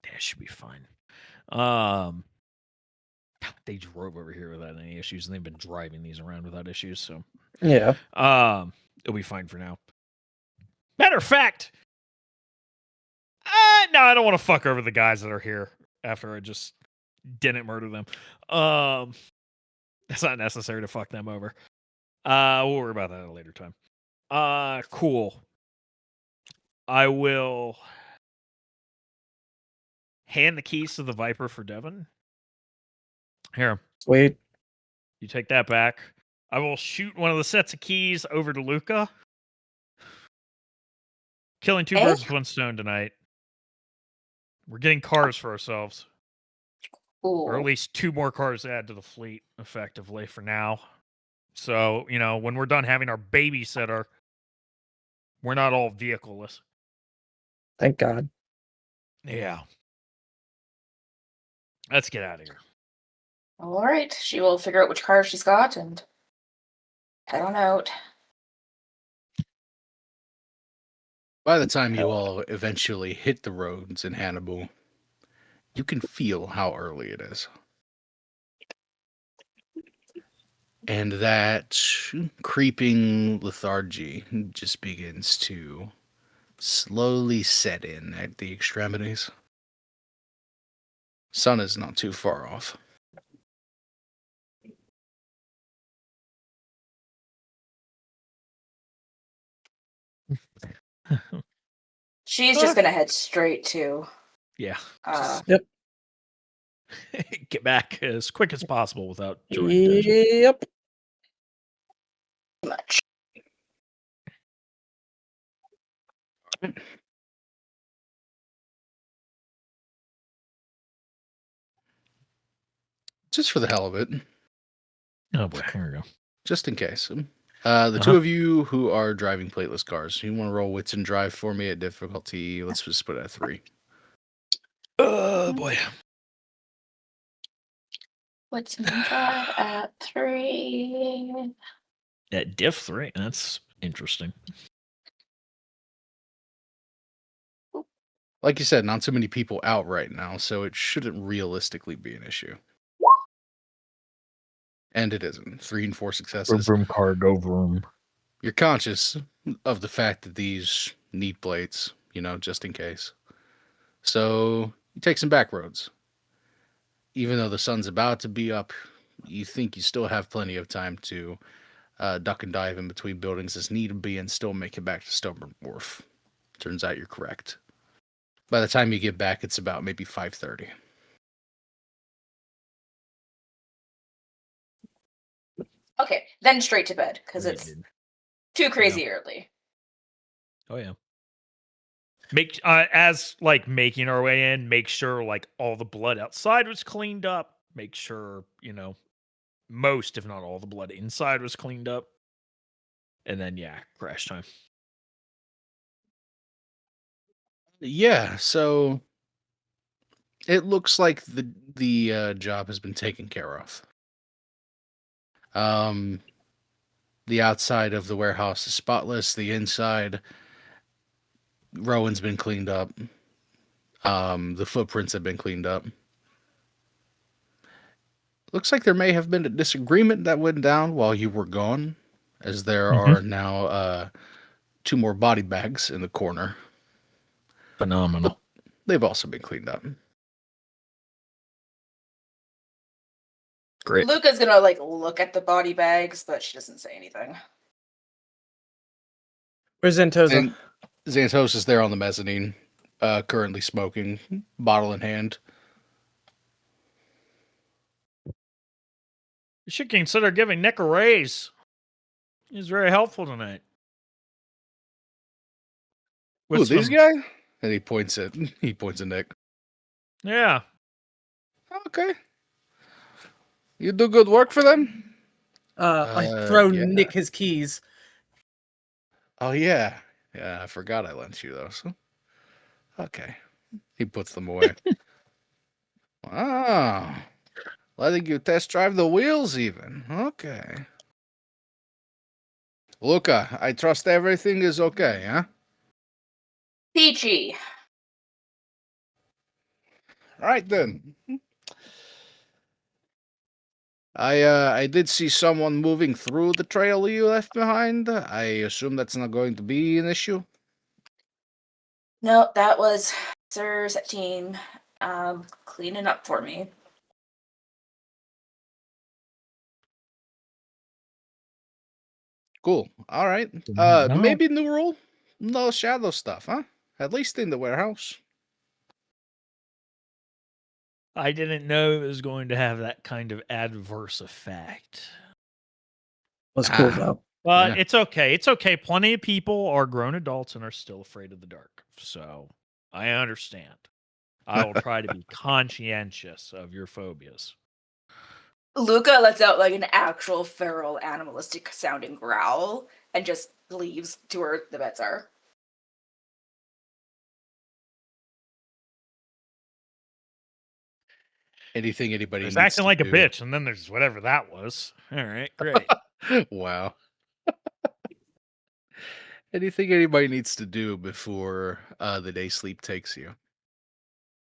That should be fine. They drove over here without any issues, and they've been driving these around without issues. So, Yeah. it'll be fine for now. Matter of fact, no, I don't want to fuck over the guys that are here after I just didn't murder them. It's not necessary to fuck them over. We'll worry about that at a later time. Cool. I will hand the keys to the Viper for Devin. Here, Sweet. you take that back. I will shoot one of the sets of keys over to Luca. Killing two birds with one stone tonight. We're getting cars for ourselves. or at Ooh. least 2 more cars to add to the fleet, effectively for now. So when we're done having our babysitter, we're not all vehicleless. Thank God. Yeah. Let's get out of here. All right. She will figure out which car she's got and head on out. By the time you all eventually hit the roads in Hannibal, you can feel how early it is. And that creeping lethargy just begins to slowly set in at the extremities. Sun is not too far off. She's just gonna head straight to Yeah. Yep. Get back as quick as possible without joining attention. Yep. much. Just for the hell of it, Oh boy, here we go. just in case. The two of you who are driving plateless cars, you want to roll wits and drive for me at difficulty. Let's just put it at 3. Oh boy. What's in drive at 3? At diff 3, that's interesting. Like you said, not too many people out right now, so it shouldn't realistically be an issue. And it isn't. 3 and 4 successes. Vroom car, go vroom. You're conscious of the fact that these need plates, just in case. So you take some back roads. Even though the sun's about to be up, you think you still have plenty of time to duck and dive in between buildings as need be and still make it back to Stubborn Wharf. Turns out you're correct. By the time you get back, it's about maybe 5:30. Okay, then straight to bed because Right, it's dude. too crazy early. Oh yeah. Make as like making our way in, make sure like all the blood outside was cleaned up. Make sure, most, if not all, the blood inside was cleaned up. And then crash time. Yeah, so it looks like the job has been taken care of. The outside of the warehouse is spotless. The inside, Rowan's been cleaned up. The footprints have been cleaned up. Looks like there may have been a disagreement that went down while you were gone, as there are now 2 more body bags in the corner. Phenomenal. They've also been cleaned up. Great. Luca's gonna look at the body bags, but she doesn't say anything. Where's Zentosa? And Xantos is there on the mezzanine, currently smoking, bottle in hand. You should consider giving Nick a raise. He's very helpful tonight. Ooh, With these some- guy? And he points at Nick. Yeah. Okay. You do good work for them? I throw yeah. Nick his keys. Oh, yeah. Yeah, I forgot I lent you those. Okay. He puts them away. Wow. Letting you test drive the wheels even. Okay. Luca, I trust everything is okay, huh? Peachy. Right then. I did see someone moving through the trail you left behind. I assume that's not going to be an issue. No, that was Sir's team cleaning up for me. Cool. All right. No. Maybe new rule? No shadow stuff, huh? At least in the warehouse. I didn't know it was going to have that kind of adverse effect. Was cool Ah. though. But Yeah. it's okay. It's okay. Plenty of people are grown adults and are still afraid of the dark. So I understand. I will try to be conscientious of your phobias. Luca lets out like an actual feral animalistic sounding growl and just leaves to where the beds are. Anything anybody There's needs acting to like a do? bitch, and then there's whatever that was. All right, great. Wow. Anything anybody needs to do before the day sleep takes you?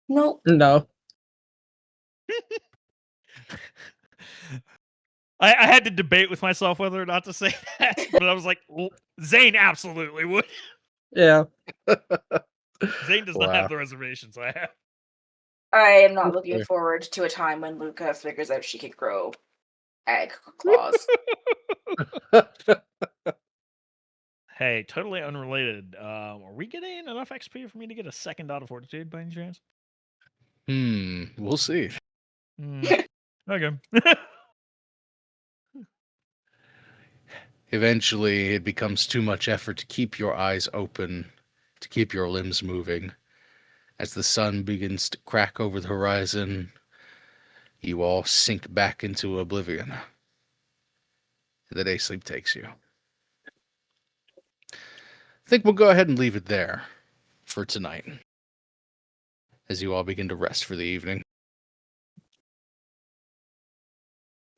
Nope. No. I had to debate with myself whether or not to say that, but I was like, well, Zane absolutely would. Yeah. Zane does not Wow. have the reservations I have. I am not looking Okay. forward to a time when Luca figures out she can grow egg claws. Hey, totally unrelated. Are we getting enough XP for me to get a second dot of fortitude by any chance? We'll see. Okay. Eventually, it becomes too much effort to keep your eyes open, to keep your limbs moving. As the sun begins to crack over the horizon, you all sink back into oblivion. The day sleep takes you. I think we'll go ahead and leave it there for tonight, as you all begin to rest for the evening.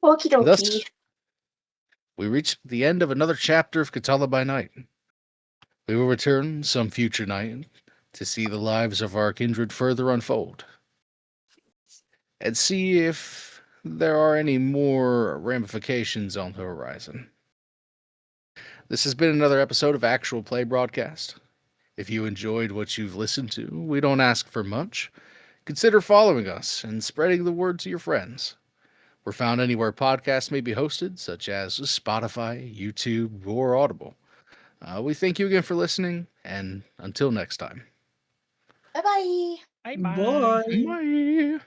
Okie dokie. Thus, we reach the end of another chapter of Katalla by Night. We will return some future night to see the lives of our kindred further unfold, and see if there are any more ramifications on the horizon. This has been another episode of Actual Play Broadcast. If you enjoyed what you've listened to, we don't ask for much. Consider following us and spreading the word to your friends. We're found anywhere podcasts may be hosted, such as Spotify, YouTube, or Audible. We thank you again for listening, and until next time. Bye bye. Bye-bye. Bye. Bye.